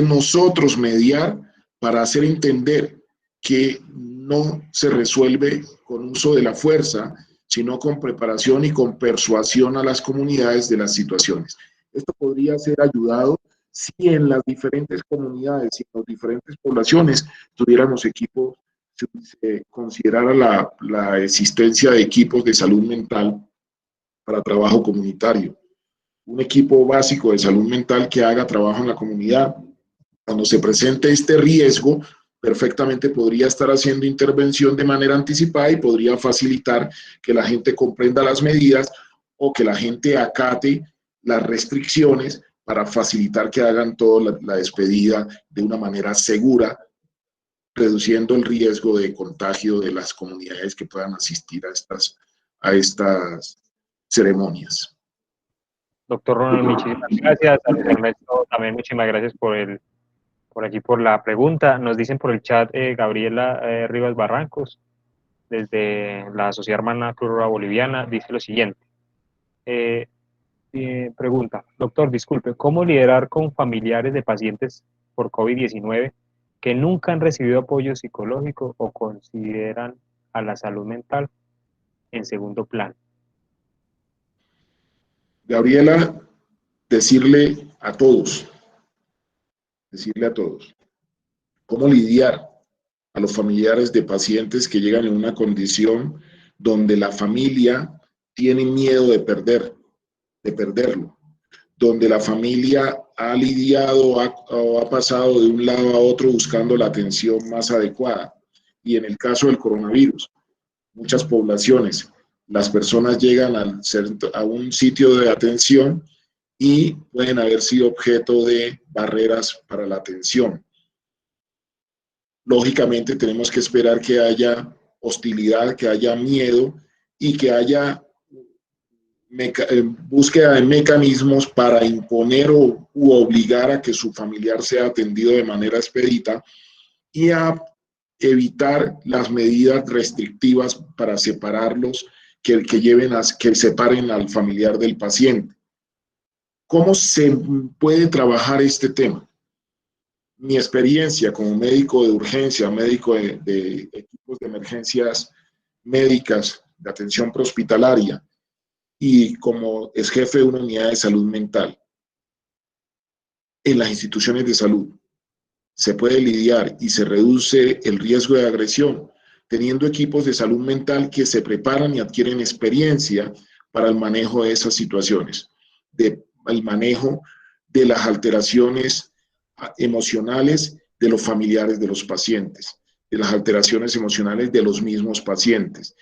nosotros mediar para hacer entender que no se resuelve con uso de la fuerza, sino con preparación y con persuasión a las comunidades de las situaciones. Esto podría ser ayudado si en las diferentes comunidades y en las diferentes poblaciones tuviéramos equipos, si se considerara la existencia de equipos de salud mental para trabajo comunitario. Un equipo básico de salud mental que haga trabajo en la comunidad. Cuando se presente este riesgo, perfectamente podría estar haciendo intervención de manera anticipada y podría facilitar que la gente comprenda las medidas o que la gente acate las restricciones para facilitar que hagan toda la despedida de una manera segura, reduciendo el riesgo de contagio de las comunidades que puedan asistir a estas ceremonias. Doctor Ronald, muchísimas gracias. A Luis Ernesto también muchísimas gracias por la pregunta. Nos dicen por el chat Gabriela Rivas Barrancos, desde la Sociedad Hermana Cruz Roja Boliviana, dice lo siguiente. Pregunta, doctor, disculpe, ¿cómo lidiar con familiares de pacientes por COVID-19 que nunca han recibido apoyo psicológico o consideran a la salud mental en segundo plano? Gabriela, decirle a todos, cómo lidiar a los familiares de pacientes que llegan en una condición donde la familia tiene miedo de perderlo, donde la familia ha lidiado o ha pasado de un lado a otro buscando la atención más adecuada. Y en el caso del coronavirus, muchas poblaciones, las personas llegan a un sitio de atención y pueden haber sido objeto de barreras para la atención. Lógicamente tenemos que esperar que haya hostilidad, que haya miedo y que haya búsqueda de mecanismos para imponer u obligar a que su familiar sea atendido de manera expedita y a evitar las medidas restrictivas para separarlos que separen al familiar del paciente. ¿Cómo se puede trabajar este tema? Mi experiencia como médico de urgencia, médico de equipos de emergencias médicas, de atención prehospitalaria, y como ex jefe de una unidad de salud mental en las instituciones de salud, se puede lidiar y se reduce el riesgo de agresión teniendo equipos de salud mental que se preparan y adquieren experiencia para el manejo de esas situaciones, el manejo de las alteraciones emocionales de los familiares de los pacientes, de las alteraciones emocionales de los mismos pacientes,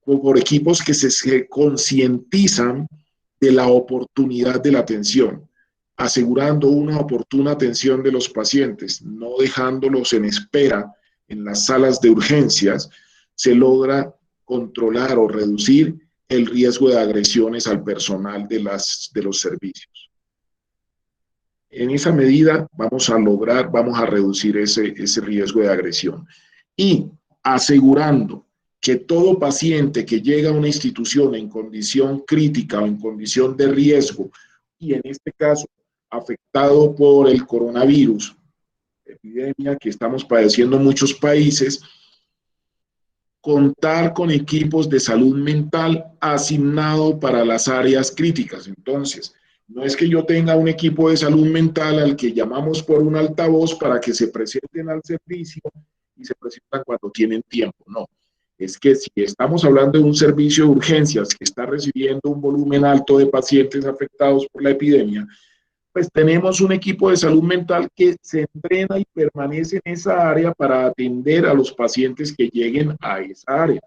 por equipos que se concientizan de la oportunidad de la atención, asegurando una oportuna atención de los pacientes, no dejándolos en espera en las salas de urgencias, se logra controlar o reducir el riesgo de agresiones al personal de los servicios. En esa medida vamos a reducir ese riesgo de agresión. Y asegurando que todo paciente que llega a una institución en condición crítica o en condición de riesgo, y en este caso afectado por el coronavirus, epidemia que estamos padeciendo en muchos países, contar con equipos de salud mental asignado para las áreas críticas. Entonces, no es que yo tenga un equipo de salud mental al que llamamos por un altavoz para que se presenten al servicio y se presentan cuando tienen tiempo, no. Es que si estamos hablando de un servicio de urgencias que está recibiendo un volumen alto de pacientes afectados por la epidemia, pues tenemos un equipo de salud mental que se entrena y permanece en esa área para atender a los pacientes que lleguen a esa área.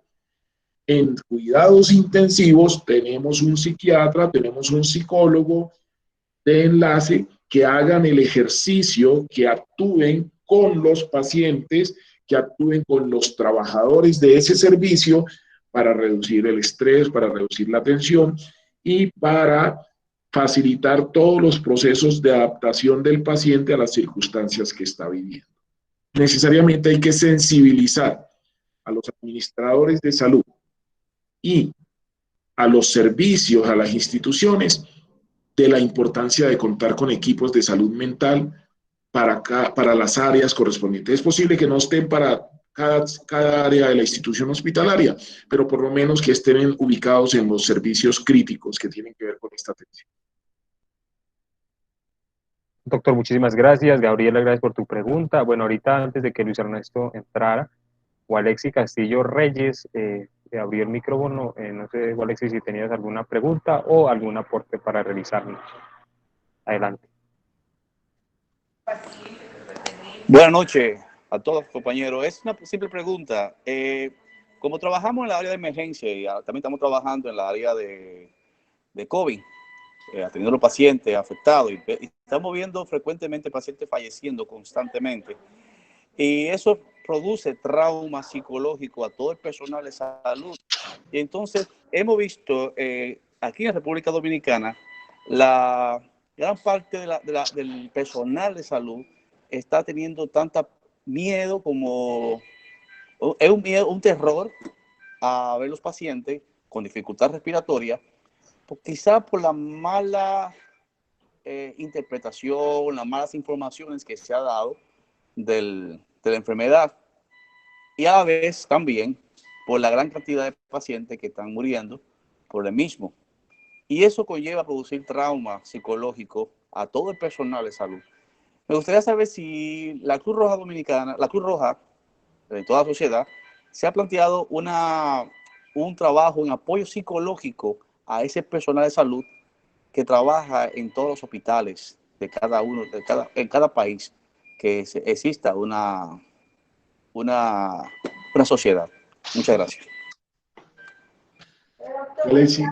En cuidados intensivos tenemos un psiquiatra, tenemos un psicólogo de enlace que hagan el ejercicio, que actúen con los pacientes, que actúen con los trabajadores de ese servicio para reducir el estrés, para reducir la tensión y para facilitar todos los procesos de adaptación del paciente a las circunstancias que está viviendo. Necesariamente hay que sensibilizar a los administradores de salud y a los servicios, a las instituciones, de la importancia de contar con equipos de salud mental para las áreas correspondientes. Es posible que no estén para cada área de la institución hospitalaria, pero por lo menos que estén ubicados en los servicios críticos que tienen que ver con esta atención. Doctor, muchísimas gracias. Gabriela, gracias por tu pregunta. Bueno, ahorita antes de que Luis Ernesto entrara, Walexi Castillo Reyes abrió el micrófono. No sé, Walexi, si tenías alguna pregunta o algún aporte para realizarnos. Adelante. Buenas noches a todos, compañeros. Es una simple pregunta. Como trabajamos en la área de emergencia y también estamos trabajando en la área de COVID, atendiendo a los pacientes afectados, y estamos viendo frecuentemente pacientes falleciendo constantemente. Y eso produce trauma psicológico a todo el personal de salud. Y entonces hemos visto aquí en República Dominicana, la gran parte del personal de salud está teniendo tanta miedo como es un terror a ver los pacientes con dificultad respiratoria, quizás por la mala interpretación, las malas informaciones que se ha dado de la enfermedad, y a la vez también por la gran cantidad de pacientes que están muriendo por el mismo. Y eso conlleva a producir trauma psicológico a todo el personal de salud. Me gustaría saber si la Cruz Roja Dominicana, la Cruz Roja de toda la sociedad, se ha planteado un trabajo en apoyo psicológico a ese personal de salud que trabaja en todos los hospitales de cada uno, en cada país, que exista una sociedad. Muchas gracias. Alexi,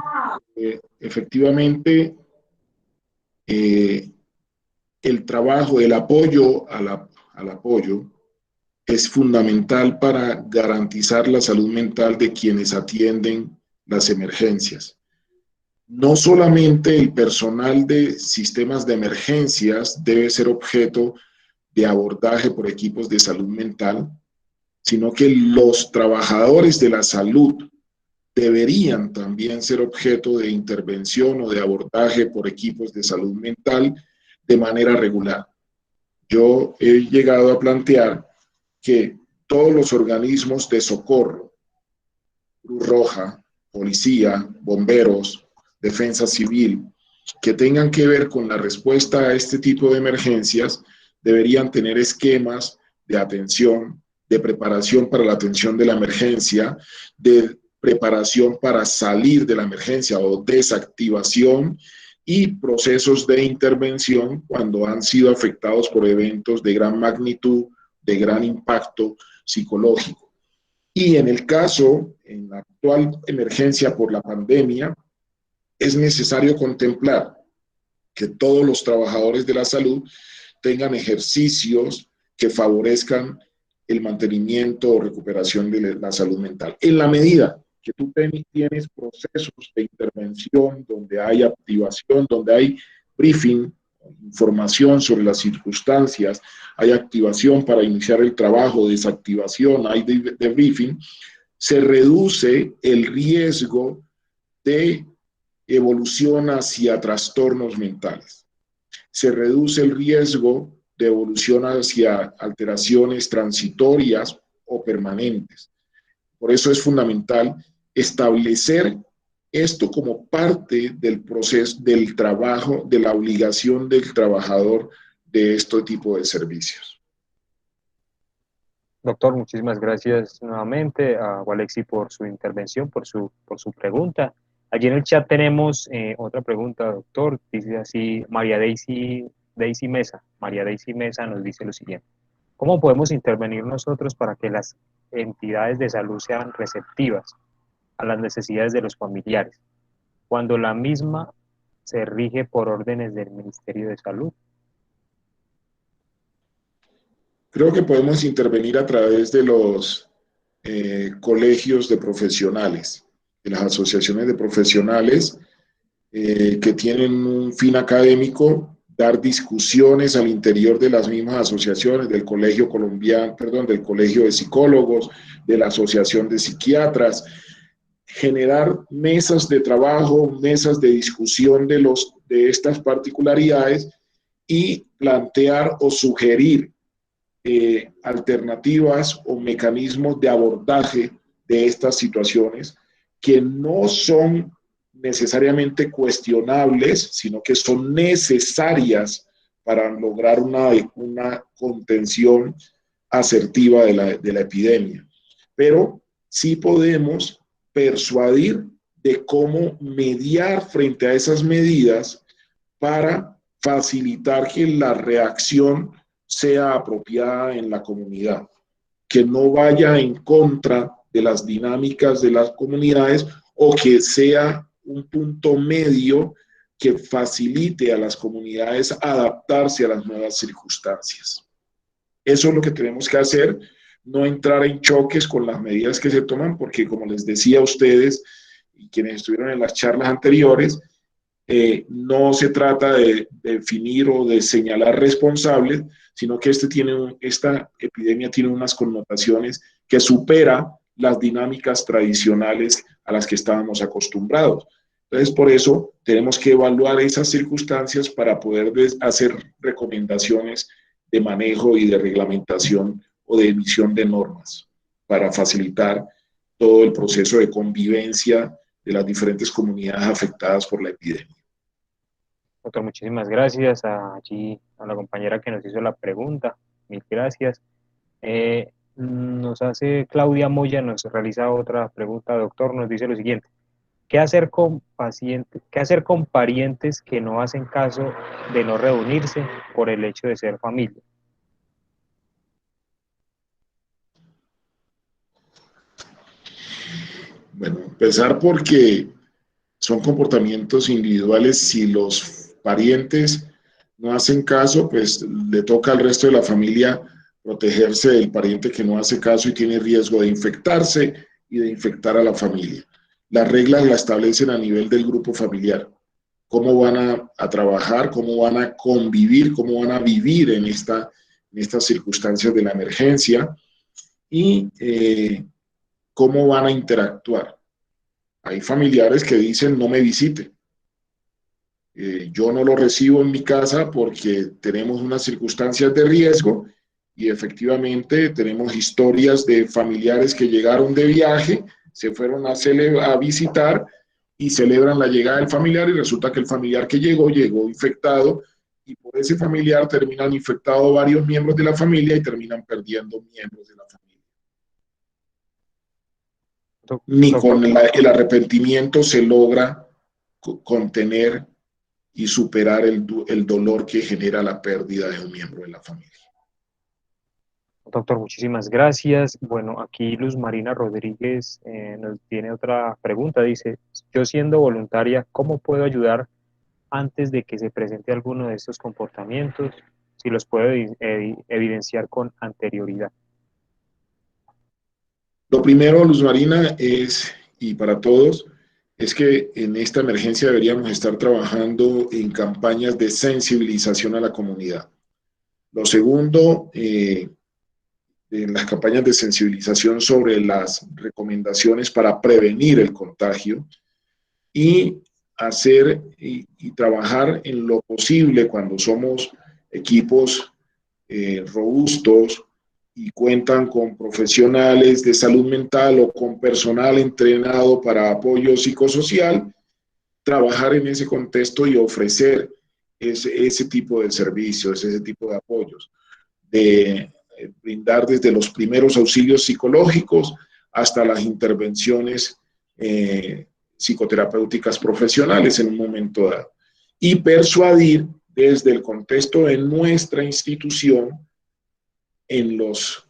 efectivamente, el trabajo, el apoyo al apoyo es fundamental para garantizar la salud mental de quienes atienden las emergencias. No solamente el personal de sistemas de emergencias debe ser objeto de abordaje por equipos de salud mental, sino que los trabajadores de la salud deberían también ser objeto de intervención o de abordaje por equipos de salud mental de manera regular. Yo he llegado a plantear que todos los organismos de socorro, Cruz Roja, policía, bomberos, defensa civil, que tengan que ver con la respuesta a este tipo de emergencias, deberían tener esquemas de atención, de preparación para la atención de la emergencia, de preparación para salir de la emergencia o desactivación y procesos de intervención cuando han sido afectados por eventos de gran magnitud, de gran impacto psicológico. Y en el caso, en la actual emergencia por la pandemia, es necesario contemplar que todos los trabajadores de la salud tengan ejercicios que favorezcan el mantenimiento o recuperación de la salud mental. En la medida que tú tienes procesos de intervención donde hay activación, donde hay briefing, información sobre las circunstancias, hay activación para iniciar el trabajo, desactivación, hay debriefing, se reduce el riesgo de evolución hacia trastornos mentales. Se reduce el riesgo de evolución hacia alteraciones transitorias o permanentes. Por eso es fundamental establecer esto como parte del proceso del trabajo, de la obligación del trabajador de este tipo de servicios. Doctor, muchísimas gracias nuevamente a Walexi por su intervención, por su pregunta. Allí en el chat tenemos otra pregunta, doctor. Dice así, María Daisy Mesa. María Daisy Mesa nos dice lo siguiente. ¿Cómo podemos intervenir nosotros para que las entidades de salud sean receptivas a las necesidades de los familiares, cuando la misma se rige por órdenes del Ministerio de Salud? Creo que podemos intervenir a través de los colegios de profesionales, de las asociaciones de profesionales que tienen un fin académico, dar discusiones al interior de las mismas asociaciones, del Colegio Colombiano, perdón, del Colegio de Psicólogos, de la Asociación de Psiquiatras, generar mesas de trabajo, mesas de discusión de estas particularidades y plantear o sugerir alternativas o mecanismos de abordaje de estas situaciones que no son necesariamente cuestionables, sino que son necesarias para lograr una contención asertiva de la epidemia. Pero sí podemos persuadir de cómo mediar frente a esas medidas para facilitar que la reacción sea apropiada en la comunidad, que no vaya en contra de las dinámicas de las comunidades o que sea un punto medio que facilite a las comunidades adaptarse a las nuevas circunstancias. Eso es lo que tenemos que hacer, no entrar en choques con las medidas que se toman, porque como les decía a ustedes y quienes estuvieron en las charlas anteriores, no se trata de definir o de señalar responsables, sino que esta epidemia tiene unas connotaciones que supera las dinámicas tradicionales a las que estábamos acostumbrados. Entonces, por eso tenemos que evaluar esas circunstancias para poder hacer recomendaciones de manejo y de reglamentación o de emisión de normas para facilitar todo el proceso de convivencia de las diferentes comunidades afectadas por la epidemia. Doctor, muchísimas gracias a la compañera que nos hizo la pregunta. Mil gracias. Nos hace Claudia Moya, nos realiza otra pregunta, doctor, nos dice lo siguiente. ¿Qué hacer con parientes que no hacen caso de no reunirse por el hecho de ser familia? Bueno, empezar porque son comportamientos individuales. Si los parientes no hacen caso, pues le toca al resto de la familia protegerse del pariente que no hace caso y tiene riesgo de infectarse y de infectar a la familia. Las reglas las establecen a nivel del grupo familiar. Cómo van a trabajar, cómo van a convivir, cómo van a vivir en estas circunstancias de la emergencia y cómo van a interactuar. Hay familiares que dicen no me visite. Yo no lo recibo en mi casa porque tenemos unas circunstancias de riesgo y efectivamente tenemos historias de familiares que llegaron de viaje, se fueron a visitar y celebran la llegada del familiar y resulta que el familiar que llegó infectado y por ese familiar terminan infectados varios miembros de la familia y terminan perdiendo miembros de la familia. Ni con el arrepentimiento se logra contener y superar el dolor que genera la pérdida de un miembro de la familia. Doctor, muchísimas gracias. Bueno, aquí Luz Marina Rodríguez nos tiene otra pregunta. Dice, yo siendo voluntaria, ¿cómo puedo ayudar antes de que se presente alguno de estos comportamientos? Si los puedo evidenciar con anterioridad. Lo primero, Luz Marina, y para todos, es que en esta emergencia deberíamos estar trabajando en campañas de sensibilización a la comunidad. Lo segundo, en las campañas de sensibilización sobre las recomendaciones para prevenir el contagio y hacer y trabajar en lo posible cuando somos equipos robustos y cuentan con profesionales de salud mental o con personal entrenado para apoyo psicosocial, trabajar en ese contexto y ofrecer ese tipo de servicios, ese tipo de apoyos, de brindar desde los primeros auxilios psicológicos hasta las intervenciones psicoterapéuticas profesionales en un momento dado. Y persuadir desde el contexto de nuestra institución en los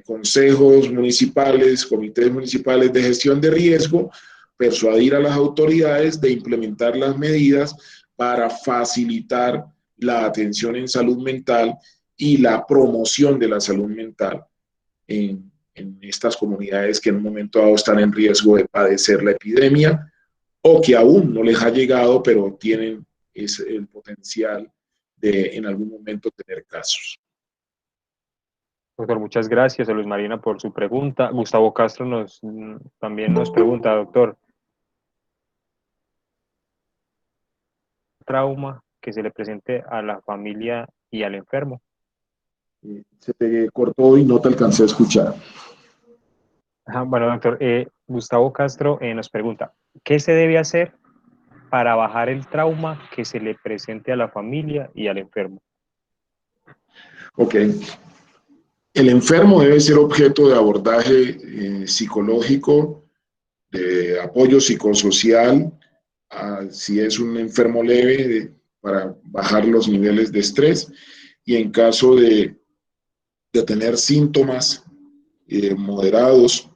consejos municipales, comités municipales de gestión de riesgo, persuadir a las autoridades de implementar las medidas para facilitar la atención en salud mental y la promoción de la salud mental en en estas comunidades que en un momento dado están en riesgo de padecer la epidemia o que aún no les ha llegado, pero tienen el potencial de en algún momento tener casos. Doctor, muchas gracias a Luz Marina por su pregunta. Gustavo Castro también nos pregunta, doctor, trauma que se le presente a la familia y al enfermo. Se te cortó y no te alcancé a escuchar. Bueno, doctor, Gustavo Castro nos pregunta, ¿qué se debe hacer para bajar el trauma que se le presente a la familia y al enfermo? Ok. El enfermo debe ser objeto de abordaje psicológico, de apoyo psicosocial, si es un enfermo leve, para bajar los niveles de estrés, y en caso de tener síntomas moderados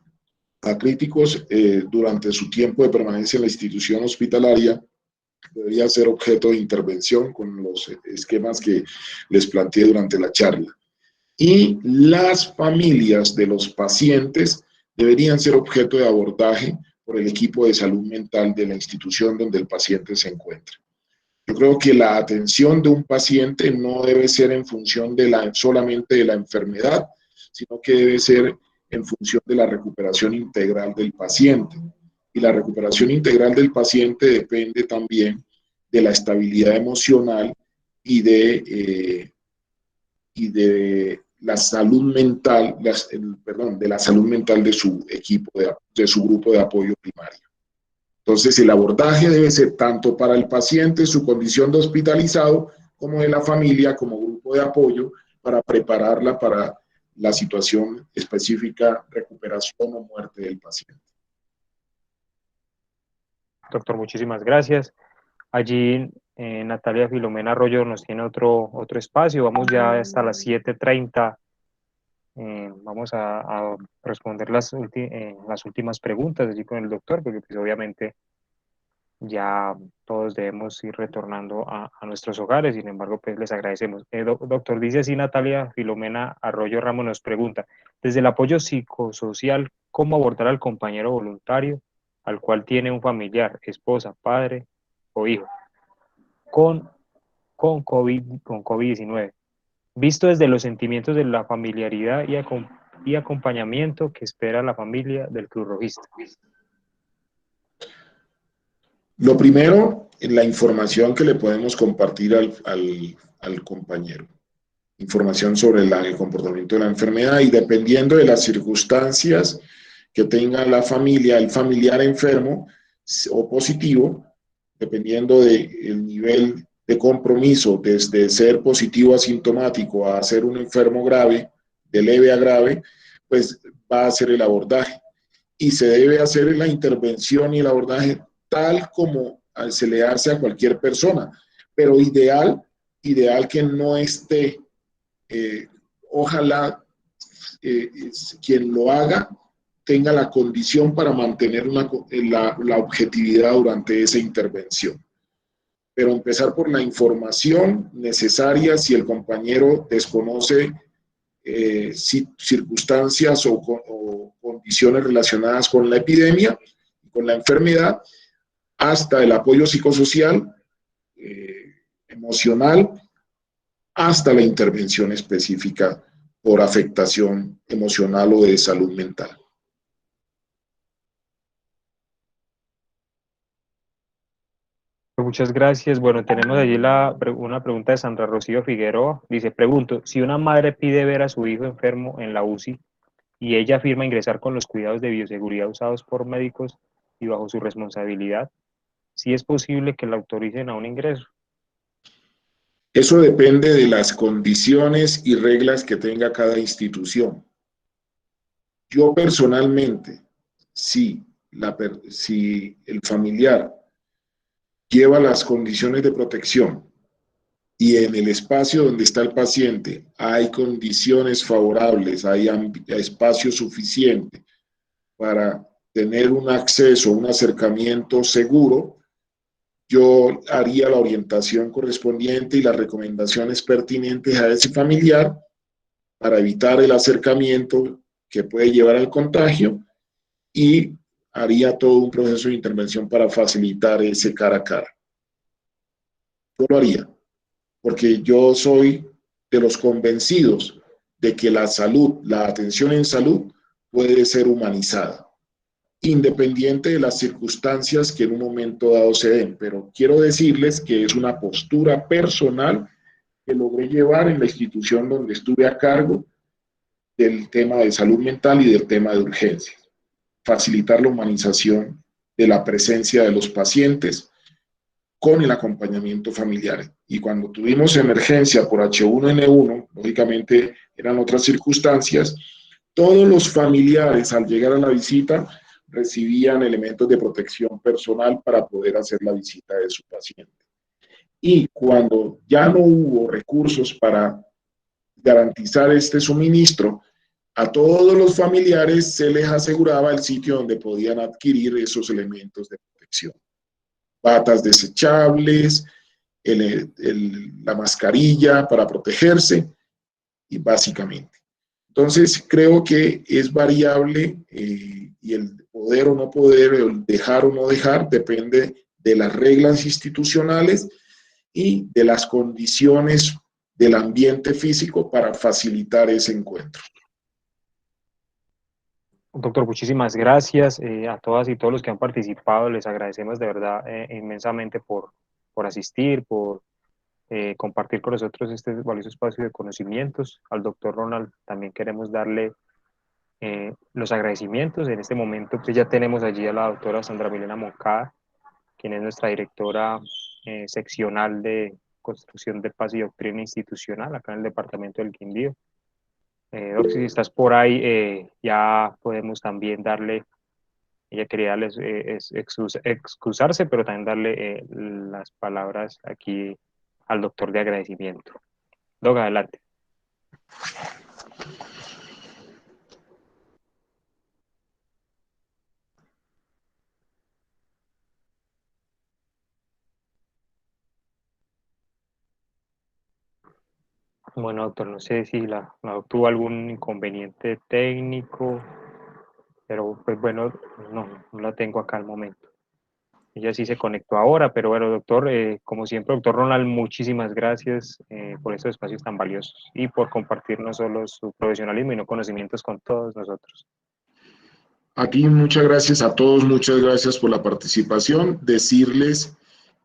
a críticos durante su tiempo de permanencia en la institución hospitalaria, debería ser objeto de intervención con los esquemas que les planteé durante la charla. Y las familias de los pacientes deberían ser objeto de abordaje por el equipo de salud mental de la institución donde el paciente se encuentra. Yo creo que la atención de un paciente no debe ser en función solamente de la enfermedad, sino que debe ser en función de la recuperación integral del paciente. Y la recuperación integral del paciente depende también de la estabilidad emocional y de la salud mental, de la salud mental de su equipo, de su grupo de apoyo primario. Entonces, el abordaje debe ser tanto para el paciente, su condición de hospitalizado, como de la familia, como grupo de apoyo, para prepararla para la situación específica, recuperación o muerte del paciente. Doctor, muchísimas gracias. Allí Natalia Filomena Arroyo nos tiene otro espacio. Vamos ya hasta las 7:30. Vamos a responder las últimas preguntas allí con el doctor, porque pues obviamente ya todos debemos ir retornando a nuestros hogares. Sin embargo, pues les agradecemos. Doctor, dice así Natalia Filomena Arroyo Ramos nos pregunta, desde el apoyo psicosocial, ¿cómo abordar al compañero voluntario al cual tiene un familiar, esposa, padre o hijo con COVID-19? Visto desde los sentimientos de la familiaridad y acompañamiento que espera la familia del Cruz Rojista. Lo primero, la información que le podemos compartir al compañero. Información sobre el comportamiento de la enfermedad y dependiendo de las circunstancias que tenga la familia, el familiar enfermo o positivo, dependiendo del nivel de compromiso, desde ser positivo asintomático a ser un enfermo grave, de leve a grave, pues va a hacer el abordaje. Y se debe hacer la intervención y el abordaje tal como se le hace a cualquier persona, pero ideal que no esté, ojalá quien lo haga tenga la condición para mantener la objetividad durante esa intervención. Pero empezar por la información necesaria si el compañero desconoce circunstancias o condiciones relacionadas con la epidemia, con la enfermedad, hasta el apoyo psicosocial, emocional, hasta la intervención específica por afectación emocional o de salud mental. Muchas gracias. Bueno, tenemos allí una pregunta de Sandra Rocío Figueroa. Dice, pregunto, si una madre pide ver a su hijo enfermo en la UCI y ella afirma ingresar con los cuidados de bioseguridad usados por médicos y bajo su responsabilidad, ¿sí es posible que la autoricen a un ingreso? Eso depende de las condiciones y reglas que tenga cada institución. Yo personalmente, si el familiar lleva las condiciones de protección y en el espacio donde está el paciente hay condiciones favorables, hay espacio suficiente para tener un acceso, un acercamiento seguro, yo haría la orientación correspondiente y las recomendaciones pertinentes a ese familiar para evitar el acercamiento que puede llevar al contagio y haría todo un proceso de intervención para facilitar ese cara a cara. Yo lo haría, porque yo soy de los convencidos de que la salud, la atención en salud puede ser humanizada, independiente de las circunstancias que en un momento dado se den. Pero quiero decirles que es una postura personal que logré llevar en la institución donde estuve a cargo del tema de salud mental y del tema de urgencias. Facilitar la humanización de la presencia de los pacientes con el acompañamiento familiar. Y cuando tuvimos emergencia por H1N1, lógicamente eran otras circunstancias, todos los familiares al llegar a la visita recibían elementos de protección personal para poder hacer la visita de su paciente. Y cuando ya no hubo recursos para garantizar este suministro, a todos los familiares se les aseguraba el sitio donde podían adquirir esos elementos de protección. Batas desechables, la mascarilla para protegerse, y básicamente. Entonces, creo que es variable y el poder o no poder, el dejar o no dejar, depende de las reglas institucionales y de las condiciones del ambiente físico para facilitar ese encuentro. Doctor, muchísimas gracias a todas y todos los que han participado. Les agradecemos de verdad inmensamente por asistir, por compartir con nosotros este valioso espacio de conocimientos. Al doctor Ronald también queremos darle los agradecimientos. En este momento pues ya tenemos allí a la doctora Sandra Milena Moncada, quien es nuestra directora seccional de Construcción de Paz y Doctrina Institucional acá en el departamento del Quindío. Doc, si estás por ahí, ya podemos también darle, ella quería darles, excusarse, pero también darle las palabras aquí al doctor de agradecimiento. Doc, adelante. Bueno, doctor, no sé si la tuvo algún inconveniente técnico, pero pues bueno, no la tengo acá al momento. Ella sí se conectó ahora, pero bueno, doctor, como siempre, doctor Ronald, muchísimas gracias por estos espacios tan valiosos y por compartir no solo su profesionalismo y no conocimientos con todos nosotros. Aquí muchas gracias a todos, muchas gracias por la participación. Decirles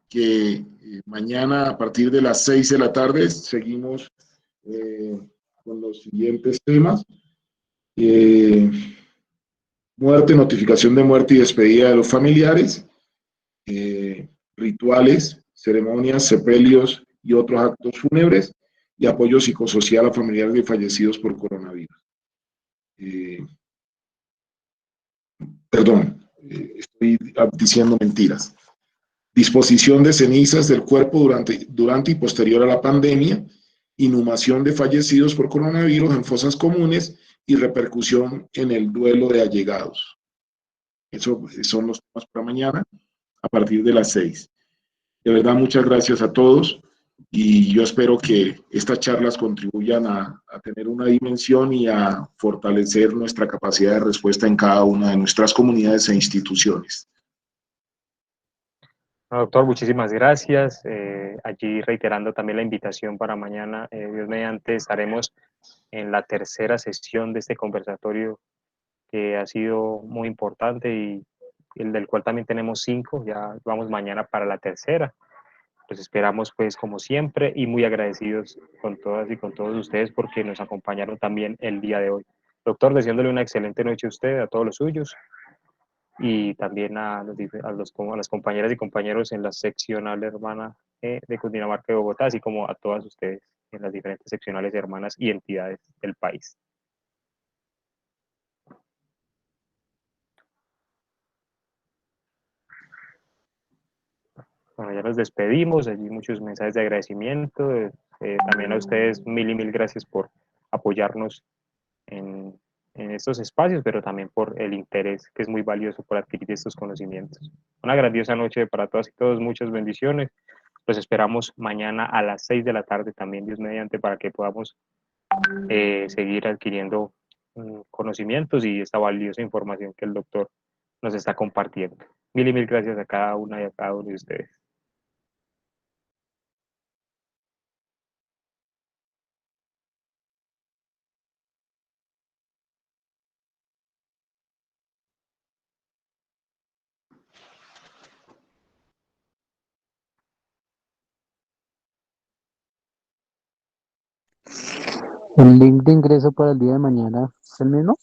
que mañana a partir de las 6 de la tarde seguimos con los siguientes temas. Muerte, notificación de muerte y despedida de los familiares, rituales, ceremonias, sepelios y otros actos fúnebres, y apoyo psicosocial a familiares de fallecidos por coronavirus. Estoy diciendo mentiras. Disposición de cenizas del cuerpo durante y posterior a la pandemia, inhumación de fallecidos por coronavirus en fosas comunes y repercusión en el duelo de allegados. Esos son los temas para mañana a partir de las 6. De verdad, muchas gracias a todos y yo espero que estas charlas contribuyan a tener una dimensión y a fortalecer nuestra capacidad de respuesta en cada una de nuestras comunidades e instituciones. Doctor, muchísimas gracias. Allí reiterando también la invitación para mañana, Dios mediante, estaremos en la tercera sesión de este conversatorio que ha sido muy importante y el del cual también tenemos 5, ya vamos mañana para la tercera. Los esperamos pues como siempre y muy agradecidos con todas y con todos ustedes porque nos acompañaron también el día de hoy. Doctor, deseándole una excelente noche a usted, a todos los suyos y también a las compañeras y compañeros en la seccional hermana de Cundinamarca y Bogotá, así como a todas ustedes en las diferentes seccionales hermanas y entidades del país. Bueno, ya nos despedimos, allí muchos mensajes de agradecimiento, también a ustedes mil gracias por apoyarnos en estos espacios, pero también por el interés que es muy valioso por adquirir estos conocimientos. Una grandiosa noche para todas y todos, muchas bendiciones. Los esperamos mañana a las 6 de la tarde también, Dios mediante, para que podamos seguir adquiriendo conocimientos y esta valiosa información que el doctor nos está compartiendo. Mil y mil gracias a cada una y a cada uno de ustedes. El link de ingreso para el día de mañana es el mismo.